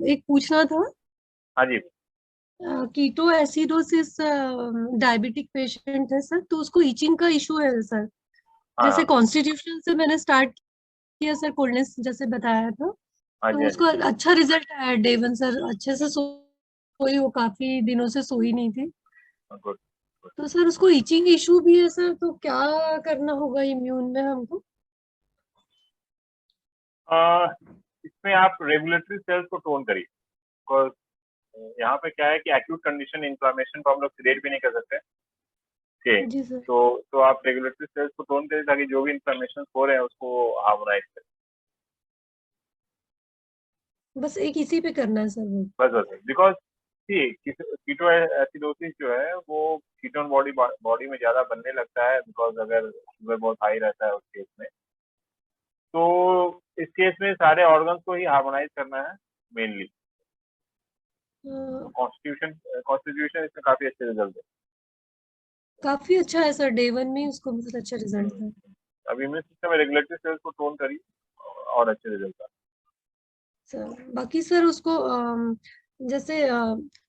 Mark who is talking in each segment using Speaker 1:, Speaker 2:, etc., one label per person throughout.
Speaker 1: एक पूछना था।
Speaker 2: हाँ जी।
Speaker 1: कीटो एसिडोसिस डायबिटिक पेशेंट है सर, तो उसको इचिंग का इशू है सर।
Speaker 2: हाँ
Speaker 1: जैसे
Speaker 2: हाँ।
Speaker 1: कॉन्स्टिट्यूशन से मैंने स्टार्ट किया सर, कोल्डनेस जैसे बताया था,
Speaker 2: हाँ जी।
Speaker 1: तो
Speaker 2: हाँ जी।
Speaker 1: उसको अच्छा रिजल्ट आया डे वन सर, अच्छे से सोई, वो काफी दिनों से सोई नहीं थी।
Speaker 2: गुड।
Speaker 1: तो सर उसको इचिंग इशू भी है सर, तो क्या करना होगा इम्यून में हमको?
Speaker 2: इसमें आप रेगुलेटरी सेल्स को टोन करिए, बिकॉज यहाँ पे क्या है कि एक्यूट कंडीशन इन्फ्लामेशन को हम लोग क्रिएट भी नहीं कर सकते। ओके।
Speaker 1: जी सर।
Speaker 2: तो आप रेगुलेटरी सेल्स को टोन करिए ताकि जो भी इन्फ्लामेशन हो रहे हैं उसको हार्मोनाइज करें।
Speaker 1: बस एक इसी पे करना है सर वो।
Speaker 2: बस बस, बिकॉज कीटो एसिडोसिस जो है वो कीटोन बॉडी में ज्यादा बनने लगता है, बिकॉज अगर शुगर बहुत हाई रहता है उस केस में। तो इस केस में सारे ऑर्गन्स को ही हार्मोनाइज करना है मेनली। तो कॉन्स्टिट्यूशन इसमें काफी अच्छे रिजल्ट है।
Speaker 1: काफी अच्छा है सर, डे वन में ही उसको मतलब अच्छा रिजल्ट था।
Speaker 2: अब इम्यून सिस्टम में रेगुलेटरी सेल्स को टोन करिए और अच्छे रिजल्ट
Speaker 1: सर बाकी सर उसको जैसे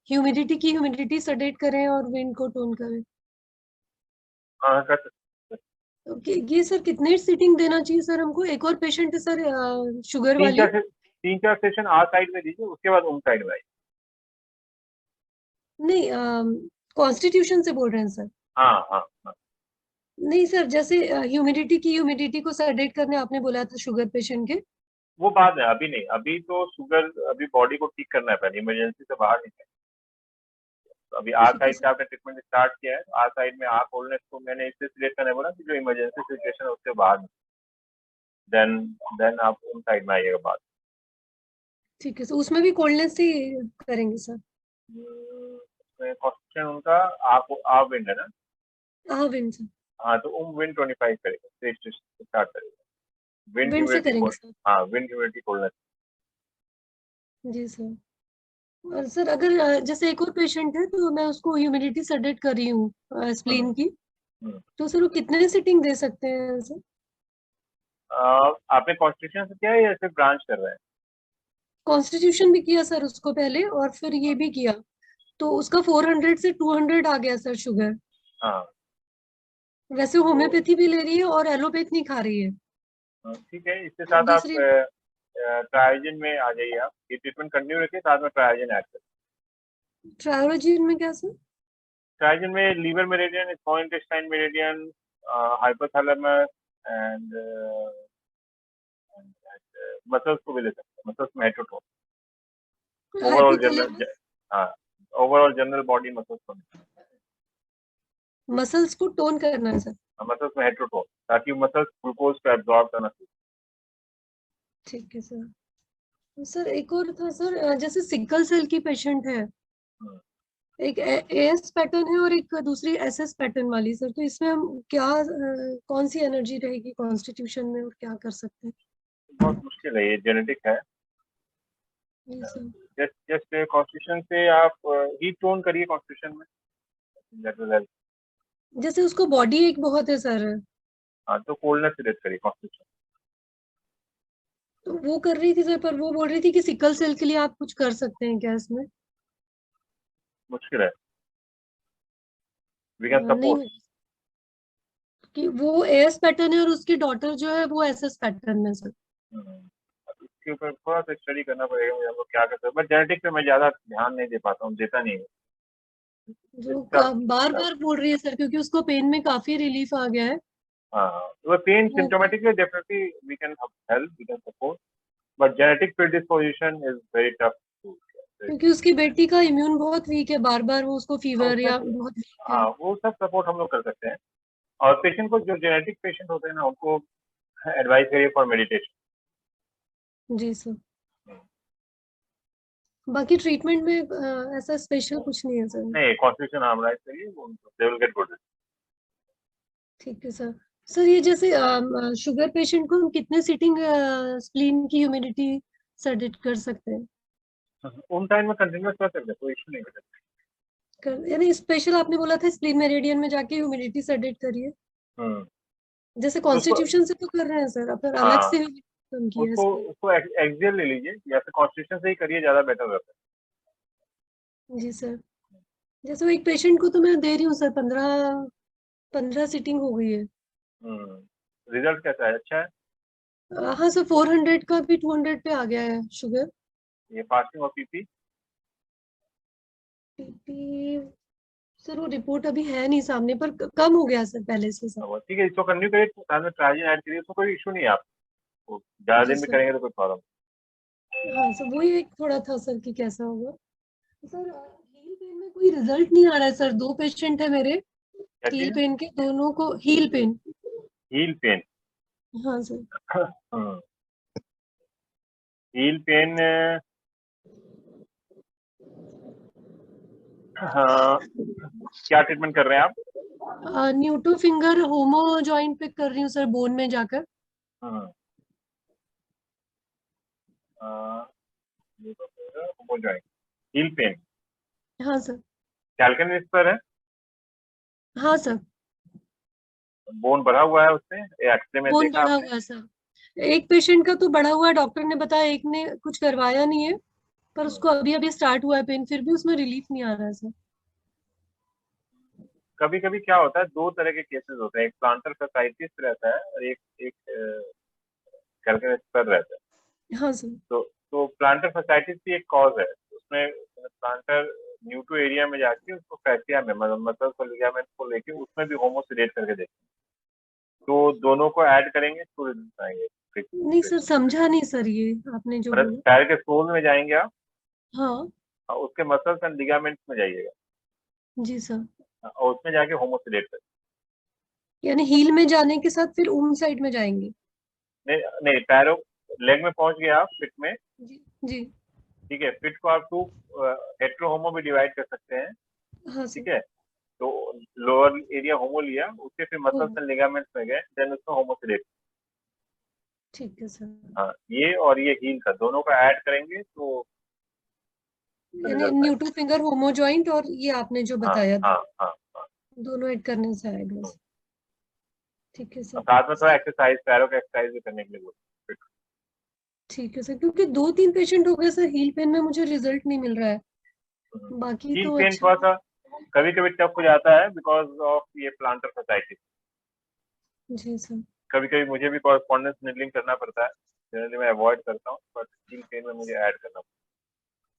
Speaker 1: ह्यूमिडिटी सडेट करें और विंड को टोन करें।
Speaker 2: हाँ कर सकते हैं।
Speaker 1: तो ये सर कितने सीटिंग देना चाहिए सर हमको? एक और पेशेंट है सर, शुगर वाली।
Speaker 2: तीन चार सेशन आ साइड में दीजिए, उसके बाद उन साइड में आइए।
Speaker 1: नहीं, कॉन्स्टिट्यूशन से बोल रहे हैं सर।
Speaker 2: हाँ हाँ हाँ।
Speaker 1: नहीं सर, जैसे ह्यूमिडिटी को सडेट करने आपने बोला था शुगर पेशेंट के।
Speaker 2: वो बाद में, अभी नहीं, अभी तो शुगर, अभी बॉडी को ठीक करना है पहले, इमरजेंसी से बाहर निकले। तो अभी आ
Speaker 1: ठीक है
Speaker 2: साइड
Speaker 1: सर।
Speaker 2: से आपने ट्रीटमेंट स्टार्ट किया है, तो आ साइड में आ कोल्डनेस को मैंने इससे सिलेक्ट करने बोला कि जो इमरजेंसी सिचुएशन है उससे बाहर देन देन आप उन साइड में आइएगा बाद
Speaker 1: ठीक है सर, उसमें भी कोल्डनेस ही करेंगे सर?
Speaker 2: में। क्वेश्चन उनका आप विंड है ना?
Speaker 1: हाँ विंड सर।
Speaker 2: हाँ, तो विंड 25 करेगा, स्टार्ट करेगा विंड
Speaker 1: विंड से
Speaker 2: ह्यूमिडिटी
Speaker 1: करेंगे
Speaker 2: कोल्ड।
Speaker 1: सर।
Speaker 2: हाँ, विंड ह्यूमिडिटी कोल्डनेस।
Speaker 1: जी सर। और सर अगर जैसे एक और पेशेंट है, तो मैं उसको ह्यूमिडिटी सडेट कर रही हूँ स्प्लीन की, तो सर वो कितने सिटिंग दे सकते हैं सर?
Speaker 2: आपने कॉन्स्टिट्यूशन से किया है या सिर्फ ब्रांच कर रहे हैं?
Speaker 1: कॉन्स्टिट्यूशन भी किया सर उसको पहले, और फिर ये भी किया, तो उसका 400 से 200 आ गया सर शुगर।
Speaker 2: हाँ।
Speaker 1: वैसे
Speaker 2: तो
Speaker 1: होम्योपैथी भी ले रही है और एलोपैथ नहीं खा रही है।
Speaker 2: ठीक है, इसके साथ आप
Speaker 1: दूसरी
Speaker 2: ट्रायोजन में आ जाइए। आप ये ट्रीटमेंट कंटिन्यू रखिए, साथ में ट्रायोजन ऐड करें।
Speaker 1: ट्रायोलोजिन में क्या सर?
Speaker 2: ट्रायोजन में liver meridian, small intestine meridian, hypothalamus and muscles को भी ले सकते हैं, मसल्स में हेट्रोटोन। Overall general,
Speaker 1: hypothalamus.
Speaker 2: हाँ, ओवरऑल जनरल बॉडी मसल्स को,
Speaker 1: मसल्स को टोन करना है सर?
Speaker 2: मसल्स में हेट्रोटोन, ताकि मसल्स ग्लूकोज को एब्जॉर्ब करना सीखें।
Speaker 1: ठीक है सर। सर एक और था सर, जैसे सिकल सेल की पेशेंट है, एक एएस पैटर्न है और एक दूसरी एसएस पैटर्न वाली सर, तो इसमें हम क्या कौन सी एनर्जी रहेगी कॉन्स्टिट्यूशन में, और क्या कर सकते हैं?
Speaker 2: बहुत मुश्किल है, ये जेनेटिक है।
Speaker 1: जी सर।
Speaker 2: जस्ट जस्ट कॉन्स्टिट्यूशन से आप हीट टोन करिए कॉन्स्टिट्यूशन में, दैट विल हेल्प।
Speaker 1: जैसे उसको बॉडी एक बहुत है सर,
Speaker 2: हाँ, तो कोल्डनेस से रेट करिए कॉन्स्टिट्यूशन।
Speaker 1: तो वो कर रही थी सर, पर वो बोल रही थी कि सिकल सेल के लिए आप कुछ कर सकते हैं क्या इसमें?
Speaker 2: मुश्किल है, वी कैन
Speaker 1: नहीं
Speaker 2: सपोर्ट।
Speaker 1: कि वो एएस पैटर्न है और उसकी डॉटर जो है वो एसएस पैटर्न है सर।
Speaker 2: इसके ऊपर थोड़ा सा स्टडी करना पड़ेगा मुझे, हम लोग क्या करते हैं, बट जेनेटिक पे मैं ज्यादा ध्यान नहीं दे पाता हूँ, देता नहीं हूँ
Speaker 1: जो
Speaker 2: इसका।
Speaker 1: बार बार बोल रही है सर, क्योंकि उसको पेन में काफी रिलीफ आ गया है।
Speaker 2: हाँ हाँ, तो पेन
Speaker 1: वो
Speaker 2: symptomatically definitely we can help, we can support, but genetic predisposition is very tough to.
Speaker 1: क्योंकि उसकी बेटी का इम्यून बहुत वीक है, बार बार वो उसको फीवर
Speaker 2: उसमें
Speaker 1: या बहुत वीक है।
Speaker 2: हाँ, वो सब सपोर्ट हम लोग कर सकते हैं। और पेशेंट को, जो जेनेटिक पेशेंट होते हैं ना, उनको एडवाइस करिए फॉर मेडिटेशन।
Speaker 1: जी सर। बाकी ट्रीटमेंट में ऐसा स्पेशल कुछ नहीं है सर?
Speaker 2: नहीं, कॉन्स्टिट्यूशन हार्मोनाइज करिए, दे विल गेट गुड।
Speaker 1: ठीक है सर। सर ये जैसे शुगर पेशेंट को हम कितने सीटिंग स्प्लीन की ह्यूमिडिटी सडेट कर सकते हैं?
Speaker 2: उन टाइम में कंटिन्यूस कर सकते हैं, कोई इशू नहीं है।
Speaker 1: यानी स्पेशल आपने बोला था स्प्लीन मेरिडियन में जाके ह्यूमिडिटी सडेट करिए,
Speaker 2: हम्म।
Speaker 1: जैसे
Speaker 2: तो उसको,
Speaker 1: कॉन्स्टिट्यूशन से तो कर रहे हैं सर, अब फिर अलग
Speaker 2: हाँ,
Speaker 1: से कम किया है
Speaker 2: उसको
Speaker 1: इसका।
Speaker 2: उसको एक्सियल ले लीजिए या फिर कॉन्स्टिट्यूशन से ही करिए, ज्यादा बेटर रहता
Speaker 1: जी सर। जैसे वो एक पेशेंट को तो मैं दे रही हूँ सर, 15 सीटिंग हो गई है।
Speaker 2: है। रिजल्ट कैसा है? अच्छा है?
Speaker 1: हाँ सर, 400 का भी 200 पे आ गया है शुगर।
Speaker 2: ये फास्टिंग और पीपी?
Speaker 1: पीपी सर वो रिपोर्ट अभी है नहीं सामने, पर कम हो गया सर पहले से सर।
Speaker 2: ठीक है, इसको कंटिन्यू करिए, साथ में ट्राइजिन ऐड करिए, उसको कोई इशू नहीं है आपको, ज्यादा
Speaker 1: जी
Speaker 2: दिन में
Speaker 1: सर।
Speaker 2: करेंगे तो कोई प्रॉब्लम।
Speaker 1: हाँ सर, वही एक थोड़ा था सर कि कैसा होगा सर। हील पेन में कोई रिजल्ट नहीं आ रहा है सर, 2 पेशेंट है मेरे
Speaker 2: क्या
Speaker 1: हील
Speaker 2: चीज?
Speaker 1: पेन के, दोनों को हील पेन।
Speaker 2: Heal pen?
Speaker 1: हाँ सर।
Speaker 2: हील पेन, हाँ, क्या ट्रीटमेंट कर रहे हैं आप?
Speaker 1: न्यूटो फिंगर होमो जॉइंट पे कर रही हूँ सर, बोन में जाकर।
Speaker 2: हाँ, ये तो हो जाएगा। हील पेन,
Speaker 1: हाँ सर।
Speaker 2: कैल्किन पर है?
Speaker 1: हाँ सर।
Speaker 2: बोन बढ़ा हुआ है उसमें, एक्सरे में
Speaker 1: बोन
Speaker 2: देखा
Speaker 1: बढ़ा
Speaker 2: आपने?
Speaker 1: हुआ है सर। एक पेशेंट का तो बढ़ा हुआ है, डॉक्टर ने बताया, एक ने कुछ करवाया नहीं है, पर उसको अभी अभी स्टार्ट हुआ है पेन, फिर भी उसमें रिलीफ नहीं आ रहा है सर।
Speaker 2: कभी कभी क्या होता है, दो तरह के केसेस होते हैं, एक प्लांटर फसाइटिस रहता है और एक एक कैल्किन पर रहता है।
Speaker 1: हाँ सर।
Speaker 2: तो प्लांटर फसाइटिस भी एक कॉज है, उसमें प्लांटर न्यूटो एरिया में जाके उसको फैसिया में, मतलब मसल्स और लिगामेंट को लेके उसमें भी होमोसिलेट करके देखते हैं, तो दोनों को ऐड करेंगे तो रिजल्ट आएंगे।
Speaker 1: नहीं सर, समझा नहीं सर ये आपने जो
Speaker 2: मतलब
Speaker 1: बोला।
Speaker 2: पैर के सोल में जाएंगे आप,
Speaker 1: हाँ।
Speaker 2: और उसके मसल्स एंड लिगामेंट्स में जाइएगा,
Speaker 1: जी सर।
Speaker 2: और उसमें जाके होमोसिलेट करें।
Speaker 1: यानी हील में जाने के साथ फिर उन साइड में जाएंगे।
Speaker 2: नहीं नहीं, पैरों, लेग में पहुंच गए आप, फिट में।
Speaker 1: जी। जी।
Speaker 2: ठीक है, फिट को आप टू हेट्रो होमो भी डिवाइड कर सकते हैं।
Speaker 1: हाँ
Speaker 2: ठीक
Speaker 1: सर।
Speaker 2: है, तो लोअर एरिया होमो लिया, उसके फिर मसल्स
Speaker 1: वो
Speaker 2: एंड लिगामेंट्स में गए, देन उसको होमोसिलेट।
Speaker 1: ठीक है सर।
Speaker 2: हाँ, ये और ये हील का दोनों का ऐड करेंगे तो
Speaker 1: यानी
Speaker 2: रिजल्ट आएगा।
Speaker 1: न्यूटो फिंगर होमो जॉइंट और ये आपने जो
Speaker 2: हाँ
Speaker 1: बताया,
Speaker 2: हाँ हाँ हाँ।
Speaker 1: दोनों ऐड करने से आएगा
Speaker 2: हम्म।
Speaker 1: सर। ठीक है
Speaker 2: और
Speaker 1: सर।
Speaker 2: साथ में थोड़ा एक्सरसाइज, पैरों का एक्सरसाइज भी करने के लिए बोलो।
Speaker 1: ठीक है सर, क्योंकि 2-3 पेशेंट हो गए सर, हील पेन में मुझे रिजल्ट नहीं मिल रहा है, बाकी
Speaker 2: हील
Speaker 1: तो
Speaker 2: पेन
Speaker 1: अच्छा
Speaker 2: थोड़ा
Speaker 1: है।
Speaker 2: सा कभी कभी टफ हो जाता है बिकॉज ऑफ ये प्लांटर फसाइटिस।
Speaker 1: जी सर।
Speaker 2: कभी कभी मुझे भी कॉरेस्पॉन्डेंस निडलिंग करना पड़ता है, जनरली मैं अवॉइड करता हूँ, बट हील पेन में मुझे ऐड करना पड़ता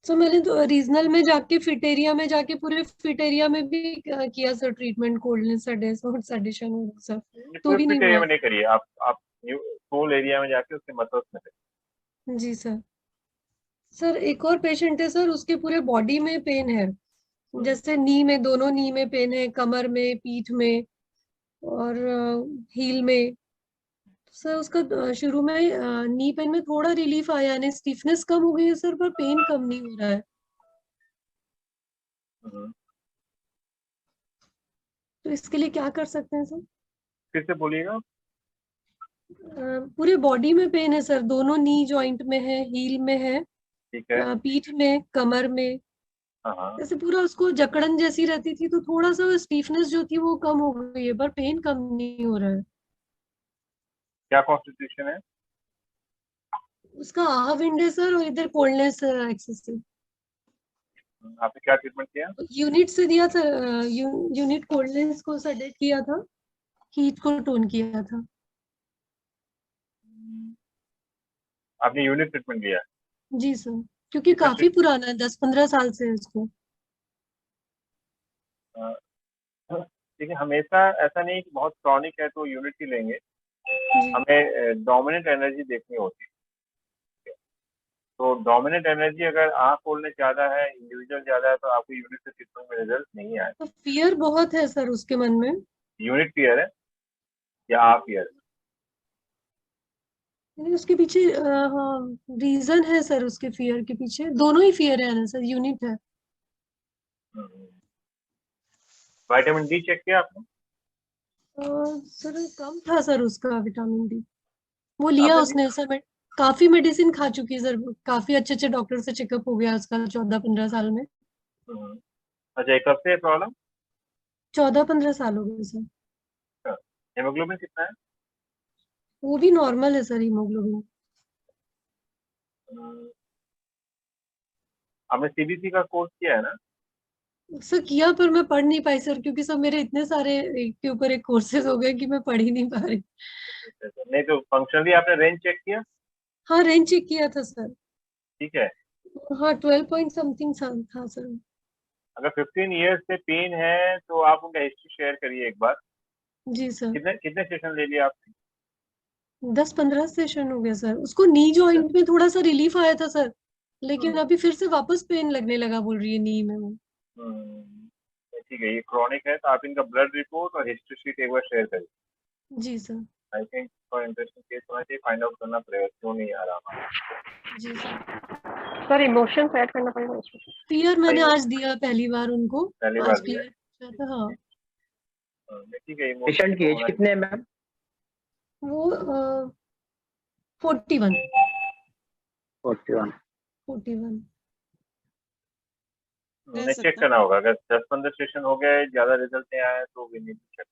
Speaker 1: सर मैंने तो रीजनल में जाके, फिट एरिया में जाके, पूरे फिट एरिया में भी किया सर ट्रीटमेंट, कोल्डनेस और सडिशन और सब,
Speaker 2: है। ये
Speaker 1: तो
Speaker 2: पूरे
Speaker 1: भी नहीं
Speaker 2: फिट एरिया
Speaker 1: हुआ
Speaker 2: में नहीं
Speaker 1: सर।
Speaker 2: करिए आप सोल एरिया में जाके उसके मसल्स में करिए।
Speaker 1: जी सर। सर एक और पेशेंट है सर, उसके पूरे बॉडी में पेन है, जैसे नी में, दोनों नी में पेन है, कमर में, पीठ में और हील में। सर उसका शुरू में नी पेन में थोड़ा रिलीफ आया, यानी स्टिफनेस कम हो गई है सर, पर पेन कम नहीं हो रहा है।
Speaker 2: हम्म।
Speaker 1: तो इसके लिए क्या कर सकते हैं सर?
Speaker 2: फिर से बोलिएगा।
Speaker 1: पूरे बॉडी में पेन है सर, दोनों नी जॉइंट में है, हील में है,
Speaker 2: ठीक है।
Speaker 1: पीठ में, कमर में।
Speaker 2: हाँ हाँ।
Speaker 1: जैसे पूरा उसको जकड़न जैसी रहती थी, तो थोड़ा सा स्टीफनेस जो थी वो कम हो गई है, पर पेन कम नहीं हो रहा है।
Speaker 2: क्या कॉन्स्टिट्यूशन है?
Speaker 1: उसका आहा विंड है सर, और इधर कोल्डनेस एक्सेसिव।
Speaker 2: आपने क्या ट्रीटमेंट किया?
Speaker 1: यूनिट से दिया था, यूनिट कोल्डनेस को सेडेट किया था, हीट को टोन किया था।
Speaker 2: आपने यूनिट ट्रीटमेंट लिया?
Speaker 1: जी सर, क्योंकि
Speaker 2: कितना
Speaker 1: काफी पुराना है, 10-15 साल से है उसको।
Speaker 2: ठीक है, हमेशा ऐसा नहीं कि बहुत क्रॉनिक है तो यूनिट ही लेंगे,
Speaker 1: जी।
Speaker 2: हमें डोमिनेंट एनर्जी देखनी होती है। तो डोमिनेंट एनर्जी अगर आँख खोलने ज्यादा है, इंडिविजुअल ज्यादा है, तो आपको यूनिट से ट्रीटमेंट में रिजल्ट नहीं आए।
Speaker 1: तो फियर बहुत है सर उसके मन में।
Speaker 2: यूनिट क्लियर है या आप क्लियर
Speaker 1: यानी उसके पीछे हाँ, रीजन है सर, उसके फियर के पीछे दोनों ही फियर है ना सर, यूनिट है।
Speaker 2: है? विटामिन डी चेक किया आपने?
Speaker 1: सर कम था सर उसका विटामिन डी, वो लिया
Speaker 2: आपने
Speaker 1: उसने सर, काफी मेडिसिन खा चुकी है सर, काफी अच्छे अच्छे डॉक्टर से चेकअप हो गया उसका 14-15 साल में।
Speaker 2: अच्छा, एक हफ्ते प्रॉब्लम?
Speaker 1: 14-15 साल हो गए सर।
Speaker 2: हेमोग्लोबिन कितना है?
Speaker 1: वो भी नॉर्मल है सर हीमोग्लोबिन।
Speaker 2: आपने सीबीसी का कोर्स किया है ना?
Speaker 1: सर किया, पर मैं पढ़ नहीं पाई सर, क्योंकि सब मेरे इतने सारे एक के ऊपर एक कोर्सेज हो गए कि मैं पढ़ ही नहीं पा रही।
Speaker 2: नहीं तो फंक्शनली आपने रेंज चेक किया?
Speaker 1: हाँ, रेंज चेक किया था सर।
Speaker 2: ठीक है।
Speaker 1: हाँ, 12 पॉइंट समथिंग था सर।
Speaker 2: अगर 15 ईयर्स से पेन है तो आप उनका हिस्ट्री शेयर करिए एक बार।
Speaker 1: जी सर।
Speaker 2: कितने कितने सेशन ले लिए आपने?
Speaker 1: 10-15 सेशन हो गया सर। उसको नी जॉइंट में थोड़ा सा रिलीफ आया था सर, लेकिन
Speaker 2: हम्म,
Speaker 1: अभी फिर से वापस पेन लगने लगा, बोल रही है नी में वो।
Speaker 2: ठीक है, ये क्रॉनिक है तो आप इनका ब्लड रिपोर्ट और हिस्ट्री शीट एक बार शेयर करिए।
Speaker 1: जी sir.
Speaker 2: I think for interesting case होना चाहिए, फाइंड आउट करना पड़ेगा क्यों नहीं आ रहा हमारा।
Speaker 1: जी सर।
Speaker 3: सर इमोशंस ऐड करना पड़ेगा उसमें।
Speaker 1: पियर मैंने आज दिया पहली बार उनको।
Speaker 2: पहली बार
Speaker 1: आज
Speaker 2: दिया
Speaker 1: पियर पूछा था, हाँ।
Speaker 2: ठीक है,
Speaker 4: पेशेंट की एज कितने है मैम?
Speaker 1: वो 41।
Speaker 4: 41।
Speaker 1: 41।
Speaker 2: उन्हें चेक करना होगा, अगर 10-15 सेशन हो गए ज्यादा रिजल्ट नहीं आया तो we need to check.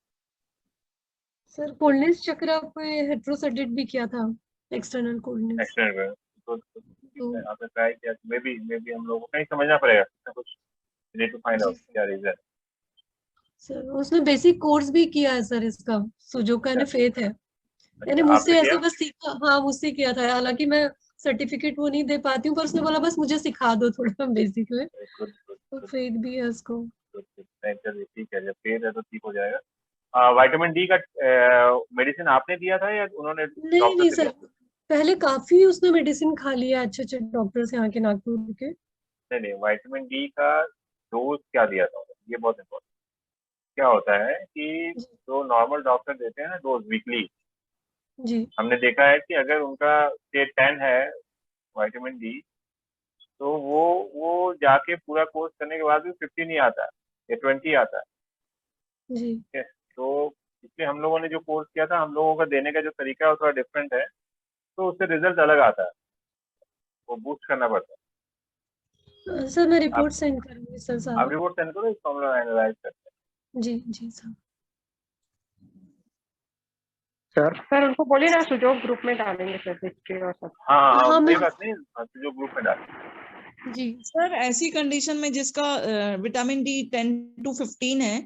Speaker 1: Sir coldness चक्र पे हेट्रोसेडेट भी किया था, एक्सटर्नल कोल्डनेस।
Speaker 2: एक्सटेंड तो
Speaker 1: तो
Speaker 2: आपने ट्राई किया तो मे बी हम लोगों को कहीं समझना पड़ेगा कुछ, नीड टू फाइंड
Speaker 1: जी
Speaker 2: आउट क्या रीजन।
Speaker 1: सर, उसने बेसिक कोर्स भी किया है सर इसका। सुजोका ने फेथ है। यानी
Speaker 2: अच्छा, आपने
Speaker 1: मुझसे
Speaker 2: किया?
Speaker 1: ऐसे बस सीखा, हाँ मुझसे किया था। हालांकि मैं सर्टिफिकेट वो नहीं दे पाती हूँ, पर उसने बोला बस मुझे सिखा दो थोड़ा बेसिक में।
Speaker 2: गुड
Speaker 1: तो
Speaker 2: गुड
Speaker 1: फेथ भी है उसको।
Speaker 2: गुड। चलिए ठीक है, जब पेन है तो ठीक हो जाएगा। विटामिन डी का मेडिसिन आपने दिया था या उन्होंने
Speaker 1: नहीं
Speaker 2: डॉक्टर
Speaker 1: नहीं
Speaker 2: से
Speaker 1: सर,
Speaker 2: दिया?
Speaker 1: पहले काफी उसने मेडिसिन खा लिया अच्छे अच्छे डॉक्टर से यहाँ के नागपुर के।
Speaker 2: नहीं नहीं, विटामिन डी का डोज क्या दिया था उन्होंने? ये बहुत इम्पोर्टेंट। क्या होता है कि जो नॉर्मल डॉक्टर देते हैं ना डोज वीकली,
Speaker 1: जी
Speaker 2: हमने देखा है कि अगर उनका से 10 है विटामिन डी, तो वो जाके पूरा कोर्स करने के बाद भी 15 ही आता है या 20 आता है।
Speaker 1: जी।
Speaker 2: ठीक है, तो इसलिए हम लोगों ने जो कोर्स किया था, हम लोगों का देने का जो तरीका है वो थोड़ा डिफरेंट है, तो उससे रिजल्ट अलग आता है, वो बूस्ट करना पड़ता
Speaker 1: सर मैं
Speaker 2: है।
Speaker 1: रिपोर्ट सेंड करूंगी सर
Speaker 2: आप
Speaker 1: सारा।
Speaker 2: रिपोर्ट सेंड करो, इसको हम लोग एनालाइज करते हैं।
Speaker 1: जी जी सर।
Speaker 4: सर
Speaker 3: सर उनको बोलिए ना सुजोग ग्रुप में डालेंगे सर हिस्ट्री और सब।
Speaker 2: हाँ हाँ,
Speaker 1: हाँ
Speaker 2: कोई
Speaker 1: मैं,
Speaker 2: बात नहीं, जो ग्रुप में डाल।
Speaker 1: जी
Speaker 5: सर ऐसी कंडीशन में जिसका विटामिन डी 10 to 15 है,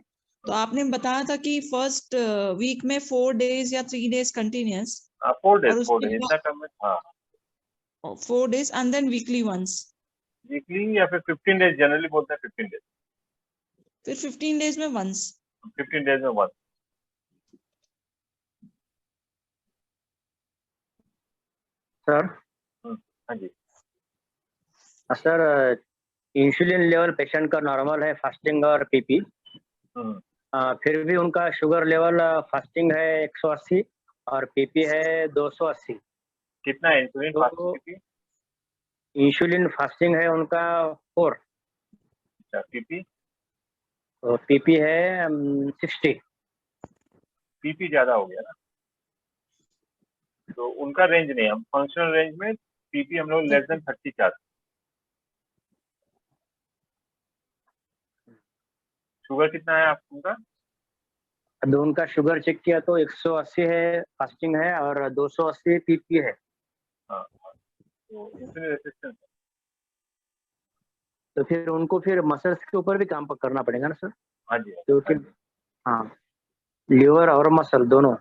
Speaker 5: तो आपने बताया था कि फर्स्ट वीक में 4 डेज या 3 डेज कंटिन्यूस,
Speaker 2: 4 डेज
Speaker 5: और
Speaker 2: 4
Speaker 5: उसके
Speaker 2: डेज इतना कम है। हाँ,
Speaker 5: 4 days and then weekly once,
Speaker 2: weekly या फिर 15 डेज, जनरली बोलते हैं 15 डेज,
Speaker 5: फिर 15 डेज में वंस।
Speaker 2: 15 डेज में वन।
Speaker 4: सर
Speaker 2: हाँ जी।
Speaker 4: सर इंसुलिन लेवल पेशेंट का नॉर्मल है, फास्टिंग और पीपी।
Speaker 2: हम्म,
Speaker 4: फिर भी उनका शुगर लेवल फास्टिंग है 180 और पीपी है 280।
Speaker 2: कितना है इंसुलिन
Speaker 4: तो
Speaker 2: फास्टिंग की?
Speaker 4: इंसुलिन फास्टिंग है उनका 4,
Speaker 2: अच्छा, पीपी?
Speaker 4: तो पीपी है 60।
Speaker 2: पीपी ज्यादा हो गया ना, तो उनका रेंज नहीं, हम फंक्शनल रेंज में पीपी हम लोग लेस देन 30 चाहते हैं। शुगर कितना है आपका उनका?
Speaker 4: अभी उनका शुगर चेक किया तो 180 है फास्टिंग है और 280 पीपी है।
Speaker 2: हाँ हाँ, तो इंसुलिन रेसिस्टेंस।
Speaker 4: तो फिर उनको फिर मसल्स के ऊपर भी काम करना पड़ेगा ना सर,
Speaker 2: हाँ जी
Speaker 4: क्योंकि हाँ लिवर और मसल दोनों।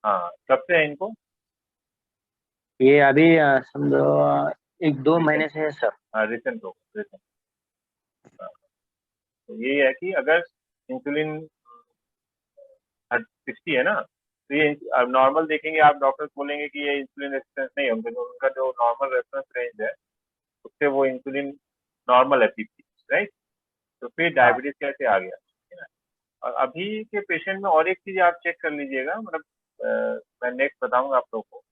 Speaker 2: हाँ, कब से है इनको?
Speaker 4: ये अभी समझो 1-2 महीने से है सर।
Speaker 2: हाँ, रिसेंट हो रिसेंट। तो ये है कि अगर इंसुलिन 60 है ना, तो ये नॉर्मल देखेंगे आप, डॉक्टर्स बोलेंगे कि ये इंसुलिन रेजिस्टेंस नहीं है, उनका जो नॉर्मल रेफरेंस रेंज है उससे वो इंसुलिन नॉर्मल है पीपी, राइट? तो फिर डायबिटीज कैसे आ गया, है ना? और अभी के पेशेंट में और एक चीज आप चेक कर लीजिएगा, मतलब मैं नेक्स्ट बताऊंगा आप लोगों को।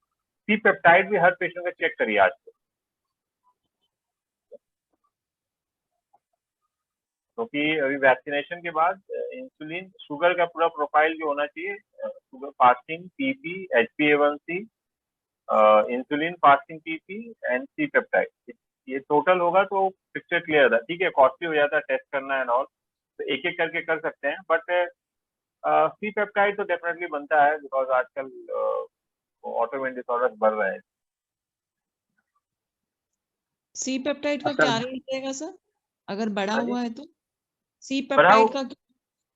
Speaker 2: सी पेप्टाइड भी हर पेशेंट का चेक करिए आज को, क्योंकि अभी वैक्सीनेशन के बाद इंसुलिन शुगर का पूरा प्रोफाइल जो होना चाहिए, sugar fasting, PP, HbA1c, insulin fasting, PP and C peptide, ये टोटल होगा तो पिक्चर क्लियर था। ठीक है, कॉस्टली हो जाता है टेस्ट करना एंड ऑल, तो एक एक करके कर सकते हैं, बट सी पेप्टाइड तो डेफिनेटली बनता है, बिकॉज आजकल ऑटोइम्यून डिसऑर्डर्स बढ़ रहे हैं।
Speaker 5: सी पेप्टाइड का
Speaker 4: सर,
Speaker 5: क्या रेट रहेगा सर, अगर बढ़ा
Speaker 2: हाँ जी।
Speaker 5: हुआ है तो? सी
Speaker 2: बढ़ा
Speaker 5: पेप्टाइड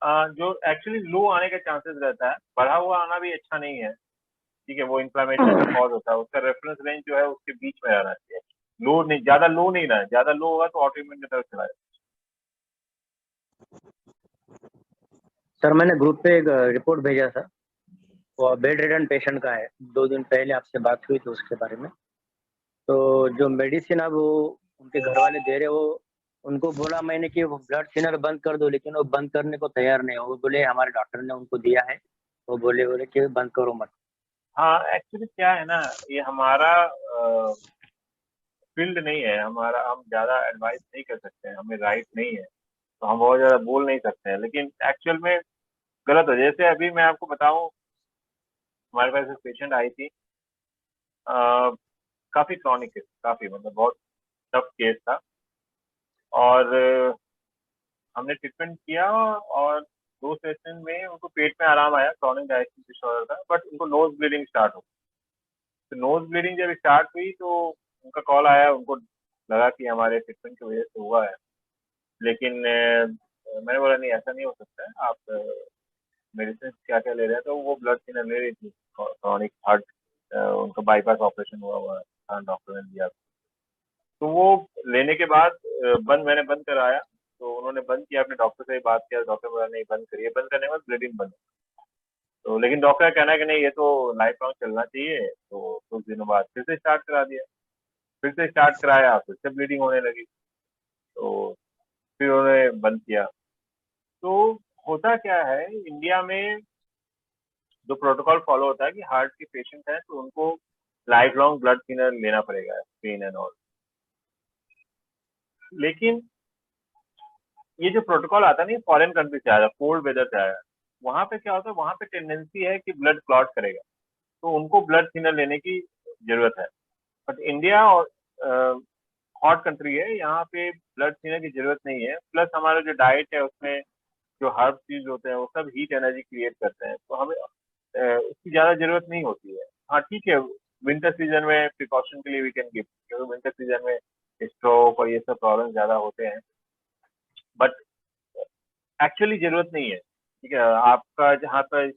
Speaker 5: का
Speaker 2: जो एक्चुअली लो आने का चांसेस रहता है, बढ़ा हुआ आना भी अच्छा नहीं है, ठीक है, वो इन्फ्लेमेशन का कॉज होता है, उसका रेफरेंस रेंज जो है उसके बीच में रहना चाहिए, लो नहीं, ज्यादा लो नहीं रहा है, ज्यादा लो होगा तो ऑटोइम्यून की तरफ चला जाएगा।
Speaker 4: सर मैंने ग्रुप पे एक रिपोर्ट भेजा था, वो बेड रिडन पेशेंट का है, 2 दिन पहले आपसे बात हुई थी उसके बारे में। तो जो मेडिसिन अब वो उनके घर वाले दे रहे, वो उनको बोला मैंने कि वो ब्लड थिनर बंद कर दो, लेकिन वो बंद करने को तैयार नहीं है। वो बोले हमारे डॉक्टर ने उनको दिया है, वो बोले कि बंद करो मत।
Speaker 2: हाँ, एक्चुअली क्या है ना, ये हमारा फील्ड नहीं है, हमारा, हम ज्यादा एडवाइस नहीं कर सकते हैं, हमें राइट नहीं है, तो हम बहुत ज्यादा बोल नहीं सकते हैं, लेकिन एक्चुअल में गलत हो। जैसे अभी मैं आपको बताऊं, हमारे पास एक पेशेंट आई थी, काफी क्रॉनिक, काफी मतलब बहुत टफ केस था, और हमने ट्रीटमेंट किया, और 2 सेशन में उनको पेट में आराम आया, क्रॉनिक डायजेस्टिव डिसऑर्डर था, बट उनको नोज ब्लीडिंग स्टार्ट हो गई। तो नोज ब्लीडिंग जब स्टार्ट हुई तो उनका कॉल आया, उनको लगा कि हमारे ट्रीटमेंट की वजह से हुआ है, लेकिन मैंने बोला नहीं, ऐसा नहीं हो सकता है, आप मेडिसिन क्या क्या ले रहे हैं, तो वो ब्लड थिनर ले रही थी, क्रॉनिक हार्ट, उनका बाईपास ऑपरेशन हुआ था, डॉक्टर ने दिया, तो वो लेने के बाद मैंने बंद कराया, तो उन्होंने बंद किया, अपने डॉक्टर से बात किया, डॉक्टर बोला नहीं बंद करिए, बंद करने के बाद ब्लीडिंग बंद। तो लेकिन डॉक्टर का कहना है कि नहीं, ये तो लाइफ लॉन्ग चलना चाहिए, तो कुछ दिनों बाद फिर से स्टार्ट करा दिया, फिर से स्टार्ट कराया, फिर से ब्लीडिंग होने लगी, तो फिर उन्होंने बंद किया। तो होता क्या है, इंडिया में जो प्रोटोकॉल फॉलो होता है कि हार्ट के पेशेंट हैं तो उनको लाइफ लॉन्ग ब्लड थिनर लेना पड़ेगा, पेन एंड ऑल, लेकिन ये जो प्रोटोकॉल आता है ना, फॉरेन कंट्री से आया, कोल्ड वेदर से आया, वहाँ पे क्या होता है, वहाँ पे टेंडेंसी है कि ब्लड क्लॉट करेगा, तो उनको ब्लड थिनर लेने की जरूरत है। बट इंडिया और हॉट कंट्री है, यहाँ पे ब्लड थिनर की जरूरत नहीं है, प्लस हमारा जो डाइट है उसमें जो हर्ब्स यूज होते हैं वो सब हीट एनर्जी क्रिएट करते हैं, तो हमें उसकी ज्यादा जरूरत नहीं होती है। हाँ ठीक है, विंटर सीजन में प्रिकॉशन के लिए वी कैन गिव, क्योंकि विंटर सीजन में स्ट्रोक और ये सब प्रॉब्लम ज्यादा होते हैं, बट एक्चुअली जरूरत नहीं है, ठीक है। आपका जहाँ पर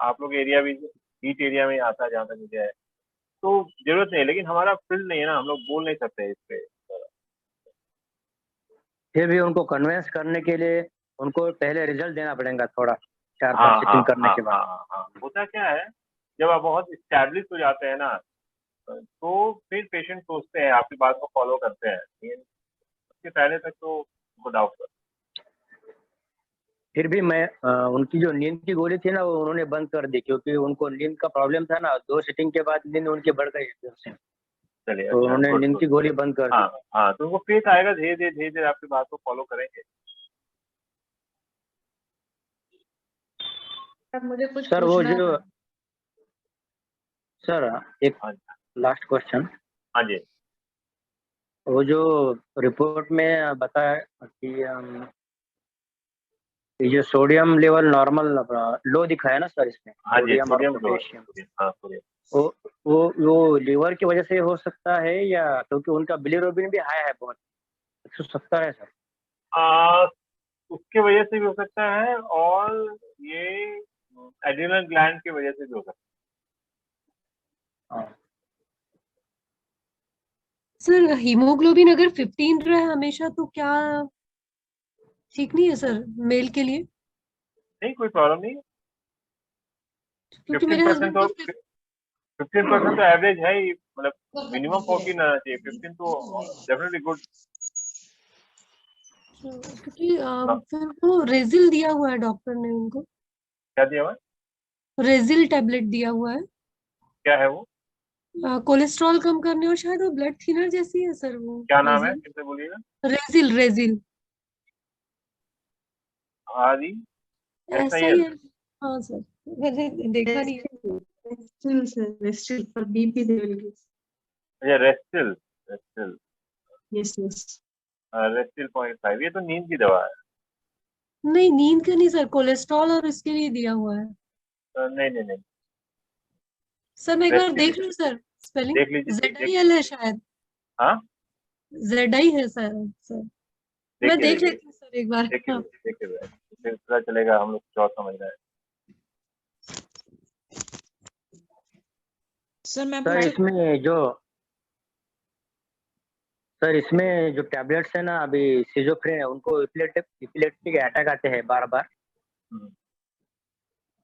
Speaker 2: आप लोग एरिया भी हीट एरिया में आता है, जहाँ तक मुझे है, तो जरूरत नहीं है, लेकिन हमारा फील्ड नहीं है ना, हम लोग बोल नहीं सकते इस पे।
Speaker 4: फिर भी उनको कन्विंस करने के लिए उनको पहले रिजल्ट देना पड़ेगा, थोड़ा 4-5
Speaker 2: हाँ हाँ
Speaker 4: सिटिंग करने
Speaker 2: हाँ
Speaker 4: के बाद।
Speaker 2: हाँ हाँ, होता क्या है, जब आप बहुत स्टैब्लिश हो जाते हैं ना, तो फिर पेशेंट सोचते हैं, आपकी बात को फॉलो करते हैं, लेकिन उसके पहले तक तो उनको डाउट करते हैं।
Speaker 4: फिर भी मैं उनकी जो नींद की गोली थी ना, वो उन्होंने बंद कर दी, क्योंकि उनको नींद का प्रॉब्लम था ना, 2 सिटिंग के बाद नींद उनकी बढ़ गई एकदम से,
Speaker 2: चलिए,
Speaker 4: तो
Speaker 2: अच्छा,
Speaker 4: उन्होंने
Speaker 2: गुड
Speaker 4: नींद
Speaker 2: गुड।
Speaker 4: की गोली बंद कर दी।
Speaker 2: हाँ हाँ, तो उनको फेथ आएगा, धीरे धीरे आपकी बात को फॉलो करेंगे।
Speaker 3: सर मुझे कुछ
Speaker 4: सर वो
Speaker 3: पूछना
Speaker 4: जो
Speaker 3: था।
Speaker 4: सर एक
Speaker 2: हाँ
Speaker 4: लास्ट क्वेश्चन,
Speaker 2: हाँ जी।
Speaker 4: वो जो रिपोर्ट में बताया कि ये जो सोडियम लेवल नॉर्मल लो दिखाया ना सर इसमें,
Speaker 2: हाँ जी,
Speaker 4: सोडियम और
Speaker 2: सोडियम लो है,
Speaker 4: पोटेशियम,
Speaker 2: हाँ सोडियम।
Speaker 4: वो वो लीवर की वजह से हो सकता है, या क्योंकि उनका बिलीरुबिन भी हाई है बहुत, 170 है सर।
Speaker 2: उसके वजह से भी हो सकता है, और ये एड्रिनल ग्लैंड की वजह से भी हो सकता
Speaker 4: हाँ।
Speaker 1: सर हीमोग्लोबिन अगर 15 रहे हमेशा तो क्या ठीक नहीं है सर मेल के लिए?
Speaker 2: है। नहीं, कोई प्रॉब्लम नहीं,
Speaker 1: क्योंकि मेरे
Speaker 2: 15%
Speaker 1: हस्बैंड
Speaker 2: तो
Speaker 1: को
Speaker 2: 15% तो एवरेज है ही, मतलब मिनिमम 14 आना चाहिए, 15 तो डेफिनेटली गुड।
Speaker 1: क्योंकि फिर वो रेजिल दिया हुआ है डॉक्टर ने उनको,
Speaker 2: क्या दिया हुआ है?
Speaker 1: रेजिल टैबलेट दिया हुआ है
Speaker 2: क्या है वो?
Speaker 1: कोलेस्ट्रॉल कम करने, और शायद वो ब्लड थिनर जैसी है सर वो
Speaker 2: क्या नाम है,
Speaker 1: रेजिल।
Speaker 2: फिर से बोलिएगा।
Speaker 1: रेजिल रेजिल
Speaker 2: आदि
Speaker 1: ऐसा ही है। हाँ सर, मैंने देखा नहीं है।
Speaker 5: Still, sir, still for BP they will give.
Speaker 2: अच्छा, रेस्टिल, रेस्टिल,
Speaker 5: Yes, yes.
Speaker 2: रेस्टिल 0.5, ये तो नींद की दवा है।
Speaker 1: नहीं नींद का नहीं सर, कोलेस्ट्रॉल और इसके लिए दिया हुआ है।
Speaker 2: नहीं नहीं नहीं,
Speaker 1: सर मैं एक बार
Speaker 2: रेस्टिल
Speaker 1: देख लूँ सर, स्पेलिंग
Speaker 2: देख लीजिए,
Speaker 1: ZIL है शायद।
Speaker 2: हाँ
Speaker 1: ZI है सर। मैं देख
Speaker 2: देखिए
Speaker 1: लेती हूँ सर एक बार। हाँ।
Speaker 2: देखिए फिर पता चलेगा हम लोग कुछ और समझ रहे हैं।
Speaker 5: सर मैं
Speaker 4: सर
Speaker 5: पूछ
Speaker 4: इसमें जो टैबलेट्स है ना, अभी सिजोफ्रेन है, उनको इपिलेप्टिक अटैक आते हैं बार बार।
Speaker 2: हम्म,